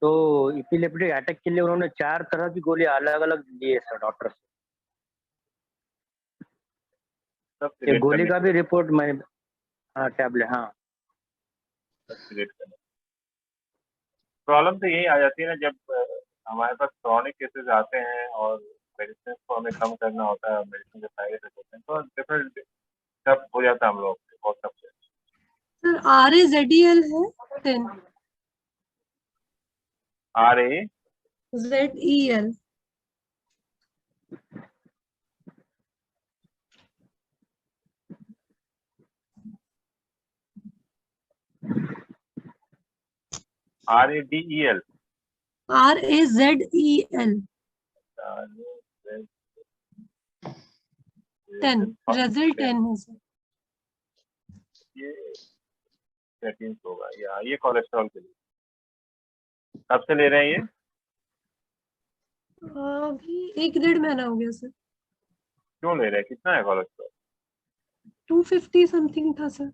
Speaker 4: तो इपिलेप्टिक अटैक के लिए उन्होंने 4 तरह की गोली अलग अलग दी है सर डॉक्टर से।
Speaker 2: सब
Speaker 4: ये
Speaker 2: सिलेक्ट
Speaker 4: गोली
Speaker 2: करने
Speaker 4: का
Speaker 2: के
Speaker 4: भी
Speaker 2: लिए
Speaker 4: रिपोर्ट मैं, हाँ टैबलेट, हाँ।
Speaker 2: सब सिलेक्ट करने। प्रॉब्लम तो यही आ जाती है ना, जब हमारे पास क्रॉनिक केसेस आते हैं और मेडिसिन को हमें कम करना होता है, मेडिसिन के साइड इफेक्ट होते हैं, तो डिफरेंट सब हो जाता है हम लोग बहुत सबसे।
Speaker 1: सर RAZEL है 10
Speaker 2: RA
Speaker 1: ZEL।
Speaker 2: RADEL
Speaker 1: RAZEL 10 resale 10 है सर।
Speaker 2: ये statins होगा या ये कोलेस्ट्रॉल के लिए। कब से ले रहे हैं ये?
Speaker 1: अभी 1-1.5 महीना हो गया सर।
Speaker 2: क्यों ले रहे हैं? कितना है कोलेस्ट्रॉल?
Speaker 1: 250 समथिंग था सर।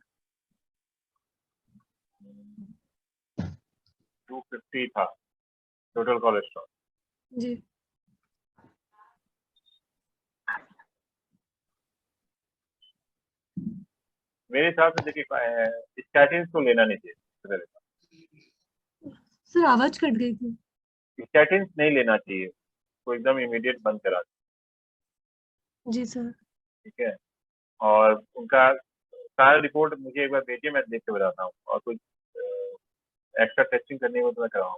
Speaker 2: 250 था टोटल कोलेस्ट्रॉल।
Speaker 1: जी।
Speaker 2: मेरे हिसाब से देखिए स्टैटिन्स तो लेना नहीं चाहिए।
Speaker 1: सर आवाज कट गई थी।
Speaker 2: स्टैटिन्स नहीं लेना चाहिए, तो एकदम इमीडिएट बंद करा दें,
Speaker 1: जी सर।
Speaker 2: ठीक है। और उनका सारा रिपोर्ट मुझे एक बार भेजिए, मैं देख के बताता हूँ, और कुछ एक्स्ट्रा टेस्टिंग करनी हो तो मैं कराऊँ,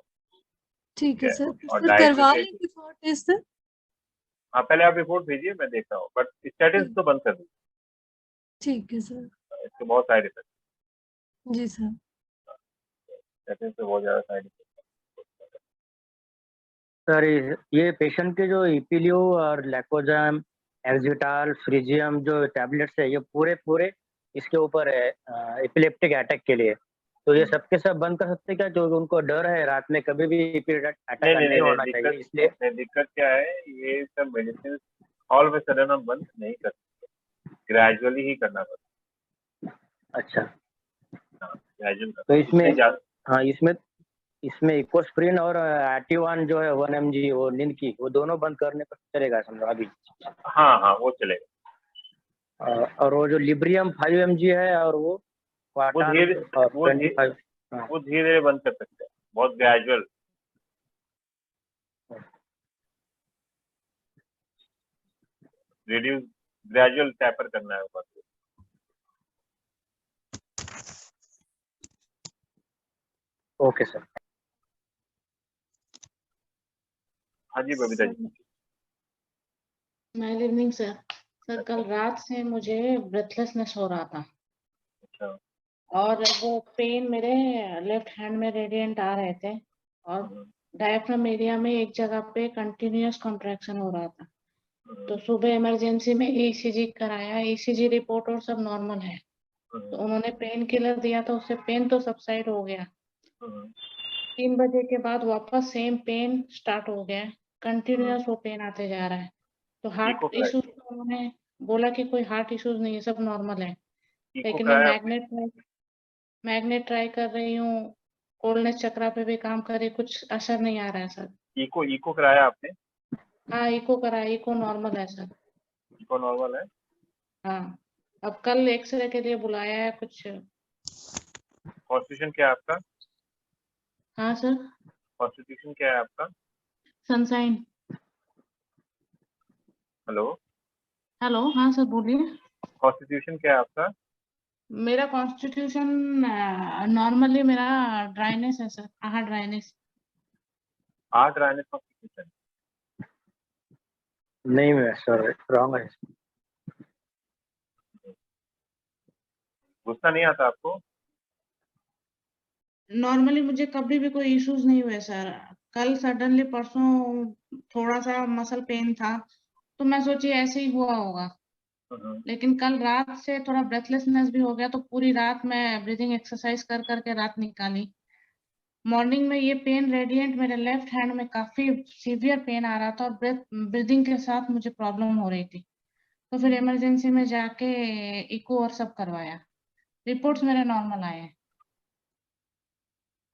Speaker 1: ठीक है सर।
Speaker 2: और
Speaker 1: सर
Speaker 2: डाइट
Speaker 1: करवा
Speaker 2: में
Speaker 1: लें बिफोर टेस्ट सर।
Speaker 2: हाँ पहले आप रिपोर्ट भेजिए, मैं देखता हूँ, बट स्टैटिन्स तो बंद कर दीजिए,
Speaker 1: ठीक है सर।
Speaker 2: इसके बहुत साइड इफेक्ट,
Speaker 1: जी सर।
Speaker 2: स्टैटिन्स से बहुत ज़्यादा साइड इफेक्ट।
Speaker 4: सर ये पेशेंट के जो इपिलियो और लैकोजाम, एक्जिटाल, फ्रीजियम जो टैबलेट्स है, ये पूरे इसके ऊपर है एपिलेप्टिक अटैक के लिए। तो ये सबके सब बंद कर सकते हैं क्या? क्योंकि उनको डर है रात में कभी भी अटैक नहीं होना चाहिए, इसलिए।
Speaker 2: दिक्कत क्या है, ये सब मेडिसिन ऑल ऑफ सडन हम बंद नहीं कर सकते, ग्रेजुअली ही करना पड़ता
Speaker 4: अच्छा,
Speaker 2: है, ग्रेजुअल
Speaker 4: तो इसमें,
Speaker 2: करना।
Speaker 4: हाँ इसमें इकोस्प्रिन और एटिवान जो है 1 mg, वो नींद की, वो दोनों बंद करने पर चलेगा समझो अभी?
Speaker 2: हाँ वो चलेगा।
Speaker 4: और वो जो लिब्रियम 5 mg है, और वो
Speaker 2: वो
Speaker 4: क्वाटान
Speaker 2: धीरे
Speaker 4: 25। हाँ,
Speaker 2: वो धीरे धीरे बंद कर सकते हैं, बहुत ग्रेजुअल, रिड्यूस, ग्रेजुअल टैपर करना है बस।
Speaker 4: Okay sir.
Speaker 2: हाँ जी Babita ji.
Speaker 6: Good evening sir. Sir कल रात से मुझे ब्रेथलेसनेस हो रहा था,
Speaker 2: अच्छा।
Speaker 6: और वो पेन मेरे लेफ्ट हैंड में रेडिएंट आ रहे थे, और डायफ्राम एरिया में एक जगह पे कंटिन्यूअस कॉन्ट्रैक्शन हो रहा था। तो सुबह इमरजेंसी में ECG कराया, ECG रिपोर्ट और सब नॉर्मल है। तो उन्होंने पेन किलर दिया था, उससे पेन तो सबसाइड हो गया। 3 बजे के बाद वापस सेम पेन स्टार्ट हो गया, कंटिन्यूअस वो पेन आते जा रहा है। तो हार्ट इश्यूज तो उन्होंने बोला कि कोई हार्ट इश्यूज नहीं है, सब नॉर्मल है। लेकिन मैं मैग्नेट ट्राई कर रही हूँ, कोल्डनेस चक्रा पे भी काम कर रही, कुछ असर नहीं आ रहा है सर।
Speaker 2: इको कराया आपने?
Speaker 6: हाँ इको कराया, इको नॉर्मल है सर।
Speaker 2: इको नॉर्मल है?
Speaker 6: हाँ, अब कल एक्सरे के लिए बुलाया है कुछ।
Speaker 2: कॉन्स्टिट्यूशन क्या है आपका?
Speaker 6: हाँ सर।
Speaker 2: कॉन्स्टिट्यूशन क्या है आपका?
Speaker 6: सनसाइन।
Speaker 2: हेलो।
Speaker 6: हेलो, हाँ सर बोलिए।
Speaker 2: कॉन्स्टिट्यूशन क्या है आपका?
Speaker 6: मेरा कॉन्स्टिट्यूशन नॉर्मली मेरा ड्राइनेस है सर, ड्राइनेस।
Speaker 2: 8 dryness constitution?
Speaker 4: नहीं मैं सर रॉन्ग है।
Speaker 2: गुस्सा नहीं आता आपको?
Speaker 6: नॉर्मली मुझे कभी भी कोई इश्यूज नहीं हुए सर। कल सडनली परसों थोड़ा सा मसल पेन था, तो मैं सोची ऐसे ही हुआ होगा। लेकिन कल रात से थोड़ा ब्रेथलेसनेस भी हो गया, तो पूरी रात मैं ब्रीदिंग एक्सरसाइज कर करके रात निकाली। मॉर्निंग में ये पेन रेडिएंट मेरे लेफ्ट हैंड में काफी सीवियर पेन आ रहा था और ब्रीदिंग के साथ मुझे प्रॉब्लम हो रही थी। तो फिर इमरजेंसी में जाके इको और सब करवाया, रिपोर्ट्स मेरे नॉर्मल आए हैं।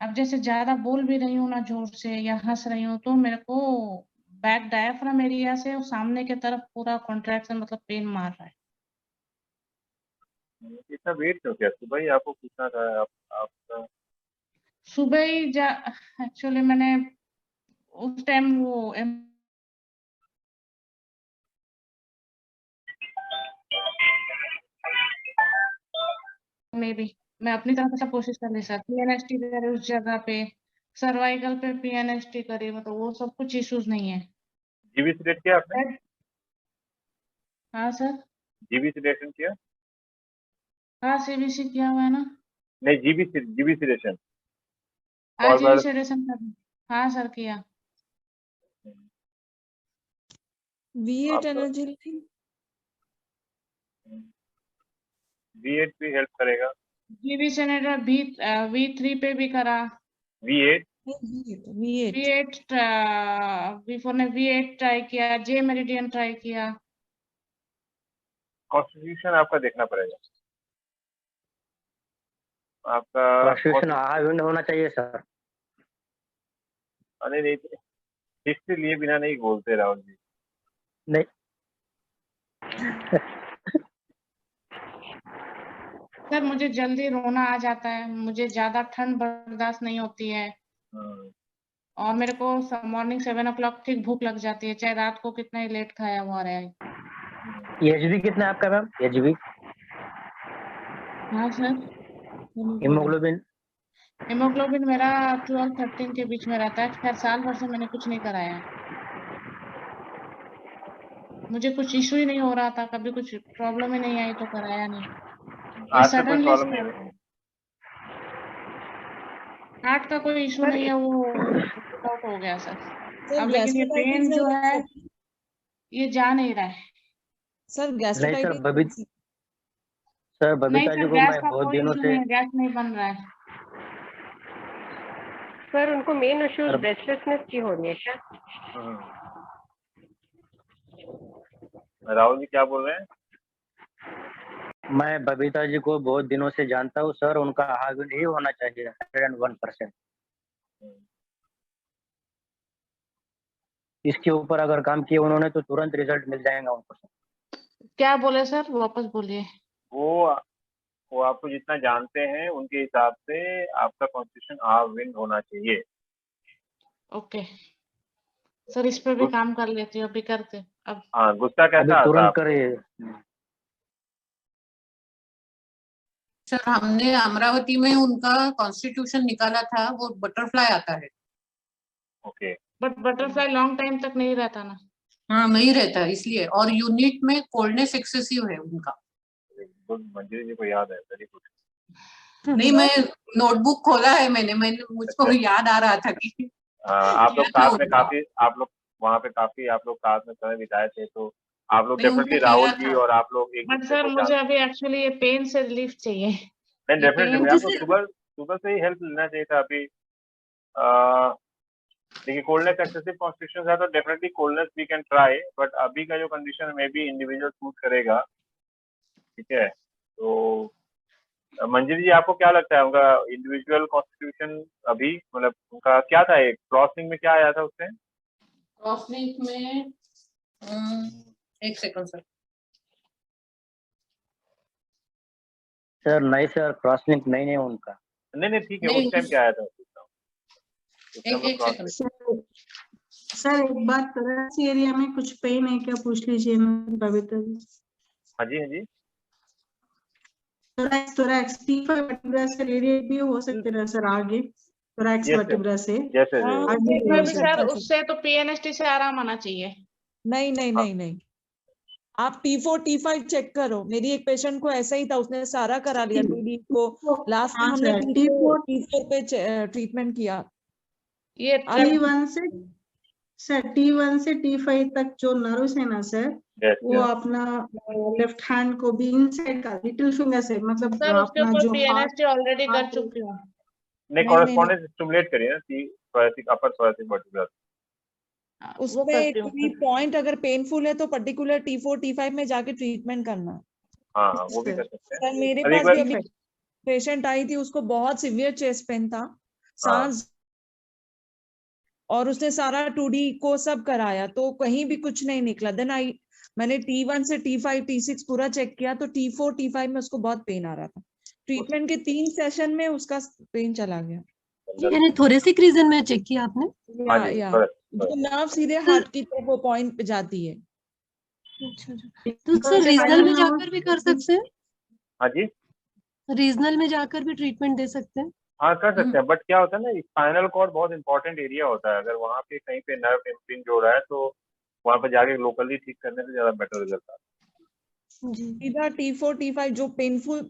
Speaker 6: अब जैसे ज्यादा बोल भी रही हूँ ना जोर से या हंस रही हूँ, तो मेरे को बैक डायफ्राम एरिया से सामने की तरफ पूरा कॉन्ट्रैक्शन मतलब पेन मार रहा है।
Speaker 2: इतना वेट क्यों किया? सुबह ही आपको पूछना था। आपका
Speaker 6: सुबह ही एक्चुअली मैंने उस टाइम वो मैं अपनी तरफ से कोशिश कर ली सर, पीएनएसटी करे उस जगह पे, सर्वाइकल पे पीएनएसटी करे, मतलब वो सब कुछ इश्यूज नहीं है।
Speaker 2: जीबी सिलेक्ट किया आपने?
Speaker 6: हाँ सर।
Speaker 2: जीबी सिलेक्शन किया?
Speaker 6: हाँ सीबीसी किया हुआ है ना।
Speaker 2: नहीं, जीबी सिलेक्शन।
Speaker 6: हाँ जीबी सिलेक्शन कर, हाँ सर किया।
Speaker 5: V8 एनर्जी
Speaker 2: V8 भी हेल्प करेगा।
Speaker 6: जीबी सेनेटर V3 पे भी करा।
Speaker 2: V8
Speaker 6: V4 ने V8 ट्राई किया, जे मेरिडियन ट्राई किया।
Speaker 2: कॉन्स्टिट्यूशन आपका देखना पड़ेगा। आपका
Speaker 4: कॉन्स्टिट्यूशन हाई होना चाहिए सर।
Speaker 2: अरे नहीं, हिस्ट्री लिए बिना नहीं बोलते राहुल जी।
Speaker 4: नहीं
Speaker 6: सर मुझे जल्दी रोना आ जाता है, मुझे ज्यादा ठंड बर्दाश्त नहीं होती है, और मेरे को मॉर्निंग 7 o'clock ठीक भूख लग जाती है, चाहे रात को कितना ही लेट खाया हुआ रहे।
Speaker 4: एचबी कितना है आपका मैम? एचबी?
Speaker 6: हाँ सर।
Speaker 4: हीमोग्लोबिन
Speaker 6: मेरा 12-13 के बीच में रहता है। खैर साल भर से मैंने कुछ नहीं कराया, मुझे कुछ इशू ही नहीं हो रहा था, कभी कुछ प्रॉब्लम ही नहीं आई तो कराया नहीं।
Speaker 2: आज से कोई प्रॉब्लम नहीं है?
Speaker 6: हार्ट का कोई इशू नहीं है, वो आउट हो गया सर। अब लेकिन ये पेन जो है ये जा नहीं रहा है
Speaker 5: sir.
Speaker 4: Gastritis sir Babita ji को मैं बहुत दिनों से
Speaker 6: गैस नहीं बन रहा है
Speaker 3: सर। उनको मेन इश्यू ब्रेथलेसनेस की हो रही है क्या?
Speaker 2: राहुल जी क्या बोल रहे हैं?
Speaker 4: मैं बबीता जी को बहुत दिनों से जानता हूँ सर, उनका हार्ट ही होना चाहिए 101%। इसके ऊपर अगर काम किए उन्होंने तो तुरंत रिजल्ट मिल जाएगा उनको।
Speaker 6: क्या बोले सर, वापस बोलिए।
Speaker 2: वो आपको जितना जानते हैं उनके हिसाब से आपका कॉन्स्टिट्यूशन हाफ विंड होना चाहिए।
Speaker 6: ओके सर, इस पे भी काम कर लेती हूँ, अभी करते। अब
Speaker 2: हाँ, गुस्सा कैसा आता
Speaker 4: तुरंत करिए
Speaker 7: सर। हमने अमरावती में उनका कॉन्स्टिट्यूशन निकाला था, वो बटरफ्लाई आता है।
Speaker 2: Okay,
Speaker 6: but butterfly long time तक नहीं रहता ना।
Speaker 7: हाँ नहीं रहता इसलिए, और यूनिट में कोल्डनेस एक्सेसिव है उनका।
Speaker 2: मंजरी जी को याद है, वेरी गुड।
Speaker 7: नहीं, मैं नोटबुक खोला है मैंने मुझको याद आ रहा था कि
Speaker 2: आप लोग साथ में काफी आप लोग साथ में समय बिताए थे, तो आप लोग डेफिनेटली राहुल जी और आप लोग एक
Speaker 6: बट सर मुझे अभी एक्चुअली ये पेन से रिलीफ चाहिए।
Speaker 2: नहीं, डेफिनेटली आपको सुबह से ही हेल्प लेना चाहिए था। अभी देखिए, कोल्डनेस एक्सेसिव कॉन्स्टिट्यूशन है तो definitely coldness we can try, but अभी का जो कंडीशन में भी इंडिविजुअल सूट करेगा। ठीक है, तो मंजिल जी आपको क्या लगता है उनका इंडिविजुअल कॉन्स्टिट्यूशन अभी, मतलब उनका क्या था? एक क्रॉसिंग में क्या आया था उससे?
Speaker 7: क्रॉसिंग में एक सेकंड
Speaker 4: सर। नहीं सर, क्रॉस लिंक नहीं है उनका।
Speaker 2: नहीं ठीक है, उस टाइम क्या आया था?
Speaker 7: एक सेकंड
Speaker 8: सर एक बात, thorax एरिया में कुछ पेन है क्या पूछ लीजिए ना बबीता जी।
Speaker 2: हाँ जी
Speaker 8: thorax T5 वर्टिब्रा से रेडिएट भी हो सकते हैं सर आगे, thorax वर्टिब्रा से।
Speaker 6: सर उससे तो पीएनएसटी से आराम आना चाहिए।
Speaker 5: नहीं, आप T4 T5 चेक करो। मेरी एक पेशेंट को ऐसा ही था, उसने सारा करा लिया TD को, लास्ट में हमने T4 पे ट्रीटमेंट किया।
Speaker 6: ये
Speaker 8: T1 से सर T1 से T5 तक जो नर्व्स है ना सर,
Speaker 2: Yes,
Speaker 8: वो
Speaker 2: yes.
Speaker 8: अपना लेफ्ट हैंड को भी इनसाइड का लिटिल फिंगर से, मतलब
Speaker 6: सर उसके
Speaker 8: अपना
Speaker 6: ऊपर
Speaker 8: जो हार्ट
Speaker 6: PNST ऑलरेडी कर चुकी हूँ।
Speaker 2: नहीं, कॉरेस्पॉन्डेंस स्टिमुलेट करिए ना, thoracic, upper thoracic vertebra.
Speaker 6: वो
Speaker 5: उसमें
Speaker 6: करती हूँ।
Speaker 5: कोई पॉइंट अगर पेनफुल है तो पर्टिकुलर T4 T5 में जाके ट्रीटमेंट करना।
Speaker 2: हाँ हाँ, वो भी कर सकते हैं.
Speaker 5: सर मेरे
Speaker 2: अरे
Speaker 5: पास
Speaker 2: एक
Speaker 5: भी
Speaker 2: बार
Speaker 5: अभी पेशेंट आई थी, उसको बहुत सीवियर चेस्ट पेन था, सांस, और उसने सारा 2D को सब कराया तो कहीं भी कुछ नहीं निकला। देन मैंने T1 से T5 T6 पूरा चेक किया तो T4 T5 में उसको बहुत पेन आ रहा था। ट्रीटमेंट के 3 सेशन में उसका पेन चला गया।
Speaker 1: यानी थोरेसिक रीजन में चेक किया आपने?
Speaker 2: हाँ जी,
Speaker 5: या
Speaker 2: correct.
Speaker 5: जो नर्व सीधे हार्ट की तरफ वो पॉइंट पे जाती है।
Speaker 1: अच्छा अच्छा, तो सर रीजनल में जाकर भी कर सकते हैं?
Speaker 2: हाँ जी,
Speaker 1: रीजनल में जाकर भी ट्रीटमेंट दे सकते हैं?
Speaker 2: हाँ कर सकते हैं, बट क्या होता है ना, स्पाइनल कॉर्ड बहुत इंपॉर्टेंट एरिया होता है. अगर वहाँ पे कहीं पे नर्व इम्प्रिंट हो रहा है तो वहाँ पे जाके लोकली ठीक करने से ज्यादा बेटर रिजल्ट आता है.
Speaker 1: जी।
Speaker 5: सीधा T4 T5 जो पेनफुल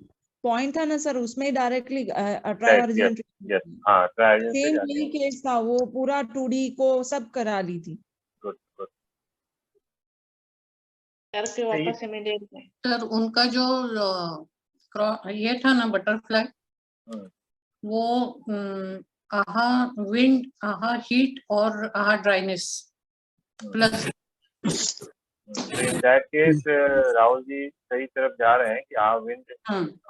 Speaker 5: पॉइंट था ना सर, उसमें डायरेक्टली
Speaker 2: Yes,
Speaker 5: ट्राइऑर्जिन
Speaker 2: yes, हाँ, ट्रायल से
Speaker 5: सेम
Speaker 2: जाके.
Speaker 5: यही केस था, वो पूरा 2D को सब करा ली थी।
Speaker 2: Good good.
Speaker 6: करके वापस इमीडिएट में।
Speaker 7: सर उनका जो ये था ना बटरफ्लाई, वो आहा विंड, आहा हीट और आहा dryness plus.
Speaker 2: In that case Rahul ji सही तरफ जा रहे हैं कि आ विंड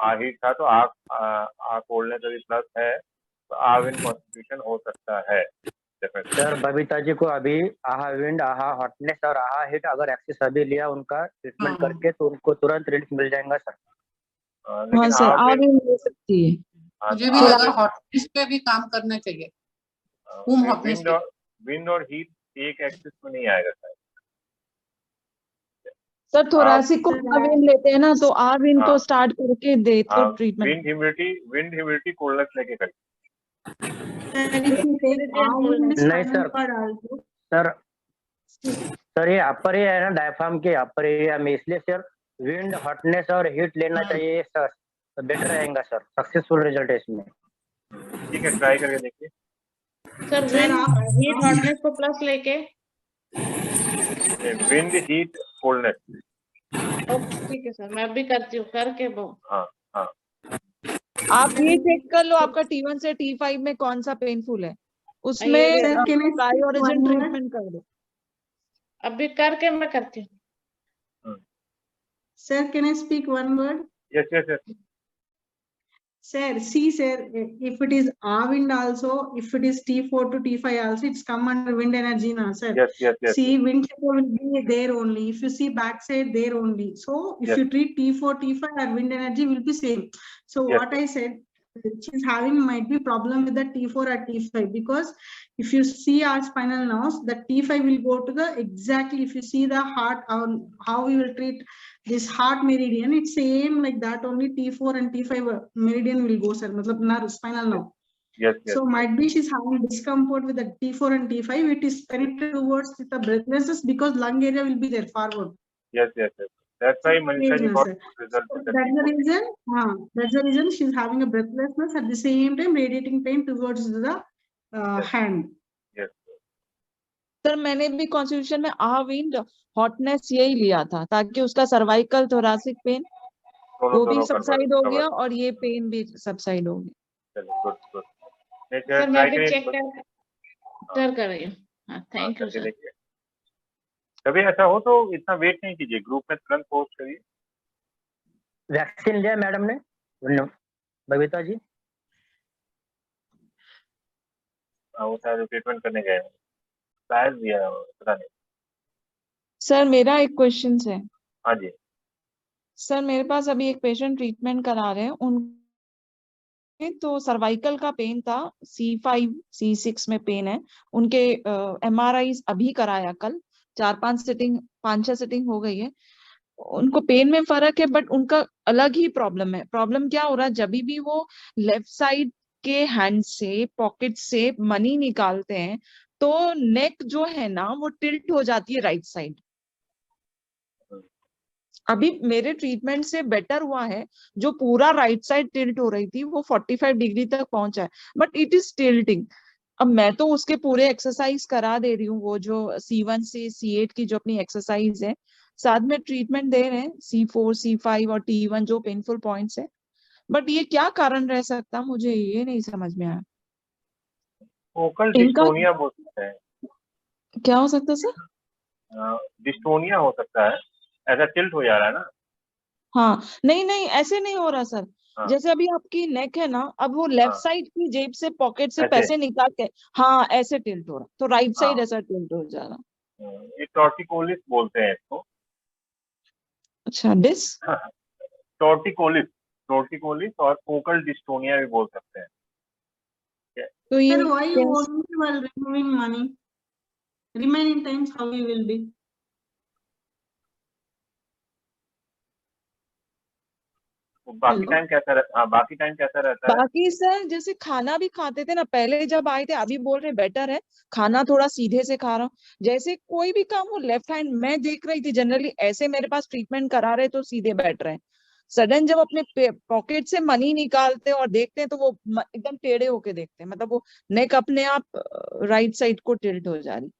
Speaker 2: आ हीट था तो आ कोल्डनेस अभी प्लस है, तो आ विंड कॉन्स्टिट्यूशन हो सकता है.
Speaker 4: सर बबीता जी को अभी आहा विंड, आहा हॉटनेस और आहा हीट अगर एक्सेस अभी लिया उनका ट्रीटमेंट करके तो उनको तुरंत रिलीफ मिल जाएगा सर.
Speaker 2: लेकिन
Speaker 5: सर
Speaker 2: आ
Speaker 5: आगे मिल सकती है।
Speaker 7: मुझे भी लगा हॉटनेस पे भी काम करना चाहिए।
Speaker 2: विंड और हीट एक एक्सिस में नहीं आएगा सर.
Speaker 5: सर थोरासिक को आविन लेते हैं ना, तो आविन को स्टार्ट करके दे तो ट्रीटमेंट।
Speaker 2: विंड ह्यूमिडिटी कोल्डनेस लेके करिए.
Speaker 4: नहीं सर, सर ये अपर है ना, डायफ्राम के अपर एरिया में, इसलिए सर विंड, हॉटनेस और हीट लेना चाहिए सर, तो बेटर रहेगा सर, सक्सेसफुल रिजल्ट है इसमें.
Speaker 2: ठीक है, ट्राई करके देखिए.
Speaker 6: सर विंड हीट हॉटनेस को प्लस लेके
Speaker 2: विंड हीट कोल्डनेस.
Speaker 6: ठीक है सर, मैं भी करती हूँ करके वो.
Speaker 2: हाँ हाँ,
Speaker 5: आप ये चेक कर लो आपका T1 से T5 में कौन सा पेनफुल है, उसमें प्रायोरिजन ट्रीटमेंट कर दो.
Speaker 6: अभी करके मैं करती हूँ.
Speaker 8: Sir, can I speak one word?
Speaker 2: yes yes yes.
Speaker 8: Sir, see sir, if it is A wind also, if it is T4 to T5 also, it's come under wind energy now, sir.
Speaker 2: Yes yes yes.
Speaker 8: See, wind will be there only. If you see backside, there only. So if you treat T4, T5, our wind energy will be same. So what I said, she's having might be problem with the T4 or T5, because if you see our spinal nerves, the T5 will go to the exactly, if you see the heart, how we will treat this heart meridian, it's same like that only. T4 and T5 meridian will go, sir, matlab nerve, spinal nerve.
Speaker 2: Yes, yes.
Speaker 8: So might be she's having discomfort with the T4 and T5. It is penetrated towards the breathlessness because lung area will be there forward.
Speaker 2: Yes, yes, yes. That's why Manisha ji got result.
Speaker 8: That's the reason. That's the reason she's having a breathlessness at the same time radiating pain towards the hand.
Speaker 2: Yes.
Speaker 5: Sir मैंने भी constitution में आ wind hotness यही लिया था ताकि उसका cervical thoracic pen वो भी सबसाइड हो गया और ये पेन भी सबसाइड हो गया.
Speaker 2: Good good.
Speaker 6: सर मैं भी चेक कर रही हूँ. Thank you sir.
Speaker 2: कभी ऐसा हो तो इतना वेट नहीं कीजिए, ग्रुप में तुरंत पोस्ट करिए.
Speaker 4: वैक्सीन लिया मैडम ने बबीता जी?
Speaker 2: वो शायद ट्रीटमेंट करने गए, शायद दिया, पता नहीं.
Speaker 5: सर मेरा एक क्वेश्चन है.
Speaker 2: हाँ जी
Speaker 5: सर मेरे पास अभी एक पेशेंट ट्रीटमेंट करा रहे हैं, उन तो सर्वाइकल का पेन था, C5 C6 में पेन है उनके. MRI अभी कराया कल, 5-6 सिटिंग हो गई है. उनको पेन में फर्क है बट उनका अलग ही प्रॉब्लम है. प्रॉब्लम क्या हो रहा है, जब भी वो लेफ्ट साइड के हैंड से पॉकेट से मनी निकालते हैं तो नेक जो है ना वो टिल्ट हो जाती है राइट साइड. अभी मेरे ट्रीटमेंट से बेटर हुआ है, जो पूरा राइट साइड टिल्ट हो रही थी वो 45 डिग्री तक पहुंचा है, बट इट इज टिल्टिंग. अब मैं तो उसके पूरे एक्सरसाइज करा दे रही हूँ, वो जो C1 से C8 की जो अपनी एक्सरसाइज है, साथ में ट्रीटमेंट दे रहे हैं C4 C5 और T1 जो पेनफुल पॉइंट्स है। बट ये क्या कारण रह सकता, मुझे ये नहीं समझ में आया।
Speaker 2: फोकल
Speaker 5: इनका
Speaker 2: डिस्टोनिया बोल सकते हैं,
Speaker 5: क्या हो सकता है सर?
Speaker 2: डिस्टोनिया हो सकता है, ऐसा टिल्ट हो जा रहा है ना।
Speaker 5: हाँ, नहीं नहीं ऐसे नहीं हो रहा सर।
Speaker 2: हाँ
Speaker 5: जैसे अभी आपकी नेक है ना, अब वो लेफ्ट
Speaker 2: हाँ
Speaker 5: साइड की जेब से पॉकेट से
Speaker 2: ऐसे
Speaker 5: पैसे निकाल के, हाँ ऐसे टिल्ट हो रहा, तो राइट साइड
Speaker 2: हाँ
Speaker 5: ऐसा टिल्ट हो जा रहा।
Speaker 2: ये टॉर्टिकोलिस बोलते हैं इसको।
Speaker 5: अच्छा, डिस
Speaker 2: टॉर्टिकोलिस, टॉर्टिकोलिस और फोकल डिस्टोनिया भी बोल सकते हैं।
Speaker 5: तो ये
Speaker 8: Sir, why you
Speaker 5: कैसे?
Speaker 8: only while removing money? Remaining times how you will be?
Speaker 2: तो बाकी
Speaker 8: Hello?
Speaker 2: टाइम कैसा रहता, हाँ बाकी टाइम कैसा रहता है?
Speaker 5: बाकी सर जैसे खाना भी खाते थे ना पहले जब आए थे, अभी बोल रहे बेटर है, खाना थोड़ा सीधे से खा रहा हूँ। जैसे कोई भी काम वो लेफ्ट हैंड मैं देख रही थी, जनरली ऐसे मेरे पास ट्रीटमेंट करा रहे तो सीधे बैठ रहे हैं, सडन जब अपने पॉकेट से मनी निकालते हैं और देखते हैं तो वो एकदम टेढ़े होके देखते हैं, मतलब वो नेक अपने आप राइट साइड को टिल्ट हो जा रही।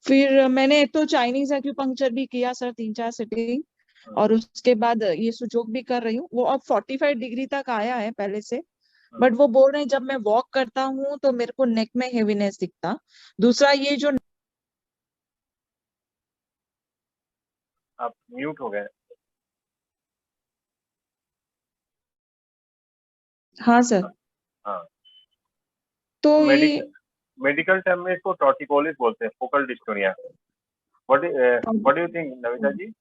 Speaker 5: फिर मैंने एक तो चाइनीज एक्यूपंक्चर भी किया सर 3-4 सिटिंग, और उसके बाद ये सुजोग भी कर रही हूँ, वो अब 45 डिग्री तक आया है पहले से। बट वो बोल रहे हैं जब मैं वॉक करता हूँ तो मेरे को नेक में हेवीनेस दिखता। दूसरा ये जो,
Speaker 2: आप म्यूट हो गए।
Speaker 5: हाँ सर,
Speaker 2: हाँ
Speaker 5: तो ये
Speaker 2: मेडिकल टर्म में इसको टॉर्टिकोलिस बोलते हैं, focal dystonia. What do you think Navita ji?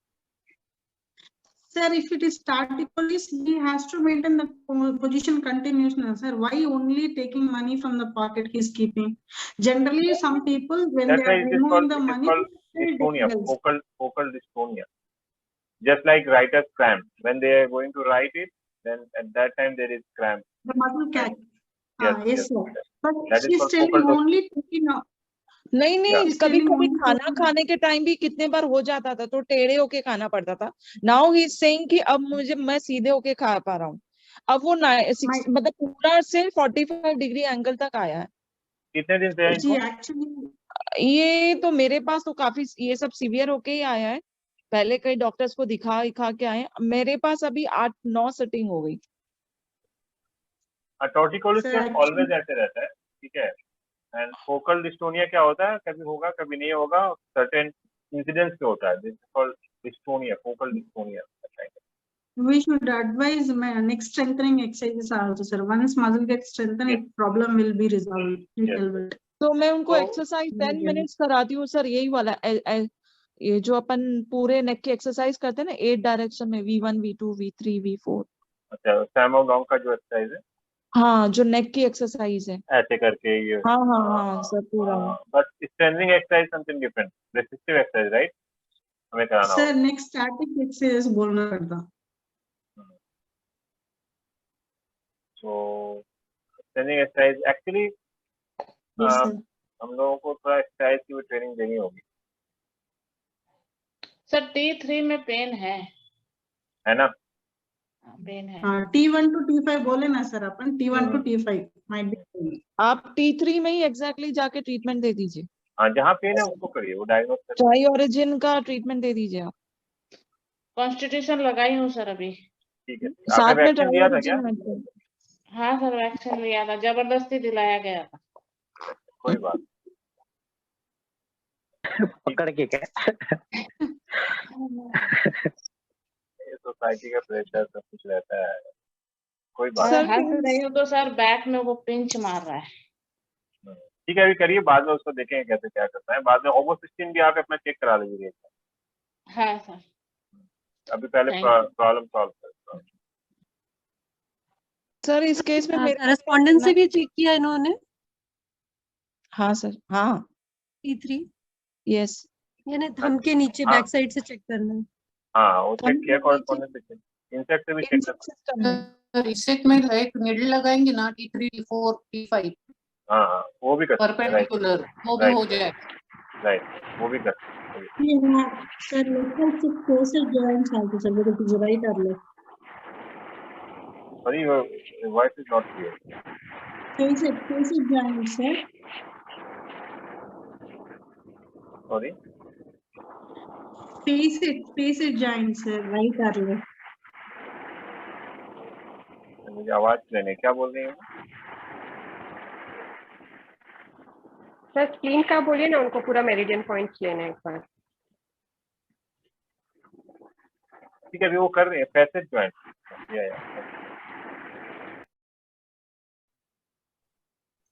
Speaker 8: Sir, if it is torticollis, he has to maintain the position continuously, sir. Why only taking money from the pocket he is keeping? Generally, some people, when
Speaker 2: That's
Speaker 8: they
Speaker 2: why
Speaker 8: are
Speaker 2: it is
Speaker 8: removing
Speaker 2: called,
Speaker 8: the
Speaker 2: it is
Speaker 8: money,
Speaker 2: called
Speaker 8: they take
Speaker 2: dystonia,
Speaker 8: bills.
Speaker 2: focal dystonia. Just like writer's cramp, when they are going to write it, then at that time there is cramp.
Speaker 8: The muscle catch.
Speaker 2: Yes,
Speaker 8: Yes,
Speaker 2: yes,
Speaker 8: sir.
Speaker 2: yes.
Speaker 8: But
Speaker 2: That is
Speaker 8: she's
Speaker 2: called
Speaker 8: telling
Speaker 2: focal
Speaker 8: only taking out.
Speaker 5: नहीं नहीं,
Speaker 8: She's
Speaker 5: कभी
Speaker 8: telling
Speaker 5: कभी
Speaker 8: only
Speaker 5: खाना
Speaker 8: taking.
Speaker 5: खाने के time भी कितने बार हो जाता था तो टेढ़े होके खाना पड़ता था। नाउ ही इज सेइंग कि अब मैं सीधे होके खा पा रहा हूँ। अब वो मतलब पूरा से 45 डिग्री एंगल तक आया है।
Speaker 2: कितने दिन से है
Speaker 8: जी,
Speaker 2: इनको?
Speaker 8: actually,
Speaker 5: ये तो मेरे पास तो काफी ये सब सीवियर होके ही आया है, पहले कई डॉक्टर्स को दिखा के आए हैं, मेरे पास अभी 8-9 सेटिंग हो गई।
Speaker 2: टॉर्टिकोलिस
Speaker 8: Sir,
Speaker 2: का
Speaker 8: actually,
Speaker 2: ऑलवेज ऐसे रहता है, ठीक है। एंड फोकल डिस्टोनिया क्या होता है, कभी होगा कभी नहीं होगा, सर्टेन इंसिडेंट्स पे होता है। This is called dystonia, focal dystonia.
Speaker 8: we should advise neck strengthening exercises also, sir. Once muscle gets strengthened,
Speaker 2: Yes.
Speaker 8: problem will be resolved little
Speaker 2: Yes.
Speaker 8: bit.
Speaker 5: तो मैं उनको
Speaker 2: तो
Speaker 5: एक्सरसाइज 10 मिनट्स कराती हूँ सर, यही वाला ये जो अपन पूरे नेक की एक्सरसाइज करते हैं ना 8 डायरेक्शन में, V1 V2 V3 V4।
Speaker 2: अच्छा, सैमो लॉन्ग का जो एक्सरसाइज है,
Speaker 5: हाँ जो नेक की एक्सरसाइज है,
Speaker 2: ऐसे करके ये।
Speaker 5: हाँ हाँ हाँ सर पूरा।
Speaker 2: But strengthening exercise something different, resistive exercise, right? हमें कराना
Speaker 8: Sir,
Speaker 2: होगा।
Speaker 8: next static exercise बोलना पड़ता।
Speaker 2: तो strengthening exercise actually
Speaker 8: Yes, sir.
Speaker 2: हम लोगों को थोड़ा एक्सरसाइज की भी ट्रेनिंग देनी होगी,
Speaker 6: सर T3 में पेन है
Speaker 2: है ना?
Speaker 6: पेन है।
Speaker 8: T1 to T5 बोले ना sir upon, T1 to T5 might be.
Speaker 5: आप T3 में ही एग्जैक्टली जाके ट्रीटमेंट दे दीजिए,
Speaker 2: हाँ, जहाँ पेन है उसको करिए, वो डायग्नोज करिए।
Speaker 5: ट्राई ओरिजिन का ट्रीटमेंट दे दीजिए आप।
Speaker 6: कॉन्स्टिट्यूशन लगाई हूँ सर अभी।
Speaker 2: ठीक है।
Speaker 5: साथ
Speaker 2: आपने
Speaker 5: में
Speaker 2: वैक्सीन
Speaker 5: ट्राई
Speaker 2: लिया था क्या?
Speaker 5: ओरिजिन।
Speaker 6: हाँ सर वैक्सीन लिया था, जबरदस्ती दिलाया गया था।
Speaker 2: कोई बात
Speaker 4: पकड़ के क्या?
Speaker 2: ये सोसाइटी का प्रेशर सब कुछ रहता है, कोई बात
Speaker 6: मैं
Speaker 5: सर
Speaker 6: हंस रही हूँ तो सर बैक में वो पिंच मार रहा है।
Speaker 2: नहीं। ठीक है, अभी करिए, बाद में उसको देखेंगे कैसे क्या करना है। बाद में होमोसिस्टिन भी आप अपना चेक करा लीजिए।
Speaker 6: हाँ सर।
Speaker 2: अभी पहले
Speaker 6: Thank you.
Speaker 2: प्रॉब्लम सॉल्व करें।
Speaker 5: सर इस केस में मेरे
Speaker 1: करस्पॉन्डेंस से भी चेक किया इन्होंने
Speaker 5: हाँ सर, हाँ
Speaker 1: T3,
Speaker 5: यस।
Speaker 1: यानी थंब के नीचे
Speaker 2: हाँ।
Speaker 1: बैक साइड से चेक करना है।
Speaker 2: हाँ, वो चेक
Speaker 5: थंब
Speaker 2: किया,
Speaker 5: के
Speaker 2: कॉरेस्पॉन्डेंस से चेक, इंसेक्ट से भी चेक कर।
Speaker 5: सिस्टम में
Speaker 7: रिसेट में एक निडल लगाएंगे ना T3 T4 T5
Speaker 2: हाँ, वो भी कर सकते हैं, राइट
Speaker 7: परपेंडिकुलर, वो भी हो जाए।
Speaker 2: राइट, वो भी कर सकते हैं।
Speaker 8: Yeah, sir, let's check closer joints also, sir, whether it is right or left.
Speaker 2: Sorry, your voice is not clear.
Speaker 8: Facet joint, sir.
Speaker 2: Sorry,
Speaker 8: Facet joint, sir. Right or left?
Speaker 2: मुझे आवाज लेने क्या बोल रही हूँ?
Speaker 3: सर स्प्लीन का बोलिए ना, उनको पूरा मेरिडियन पॉइंट्स लेना है एक बार।
Speaker 2: ठीक है, अभी वो कर रहे हैं फैसेट ज्वाइंट।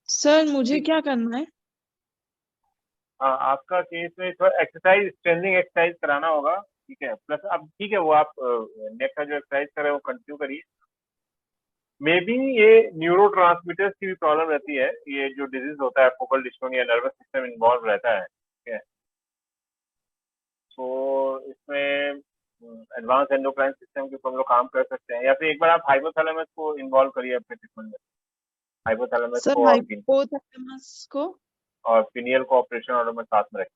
Speaker 5: सर मुझे क्या करना है?
Speaker 2: हाँ, आपका केस में थोड़ा एक्सरसाइज, स्ट्रेंथिंग एक्सरसाइज कराना होगा, ठीक है। प्लस अब ठीक है, वो आप नेक का जो एक्सरसाइज कर रहे हो कंटिन्यू करिए। मे बी ये न्यूरोट्रांसमीटर्स की भी प्रॉब्लम रहती है, ये जो डिजीज होता है focal dystonia, nervous system involve रहता है, ठीक है। तो इसमें एडवांस एंडोक्राइन सिस्टम के ऊपर हम लोग काम कर सकते हैं, या फिर एक बार आप हाइपोथैलेमस को इन्वॉल्व करिए अपने ट्रीटमेंट में। हाइपोथैलेमस
Speaker 5: सर
Speaker 2: को
Speaker 5: हाइपोथैलेमस को
Speaker 2: और पिनियल को ऑपरेशन ऑर्डर में साथ में रखें।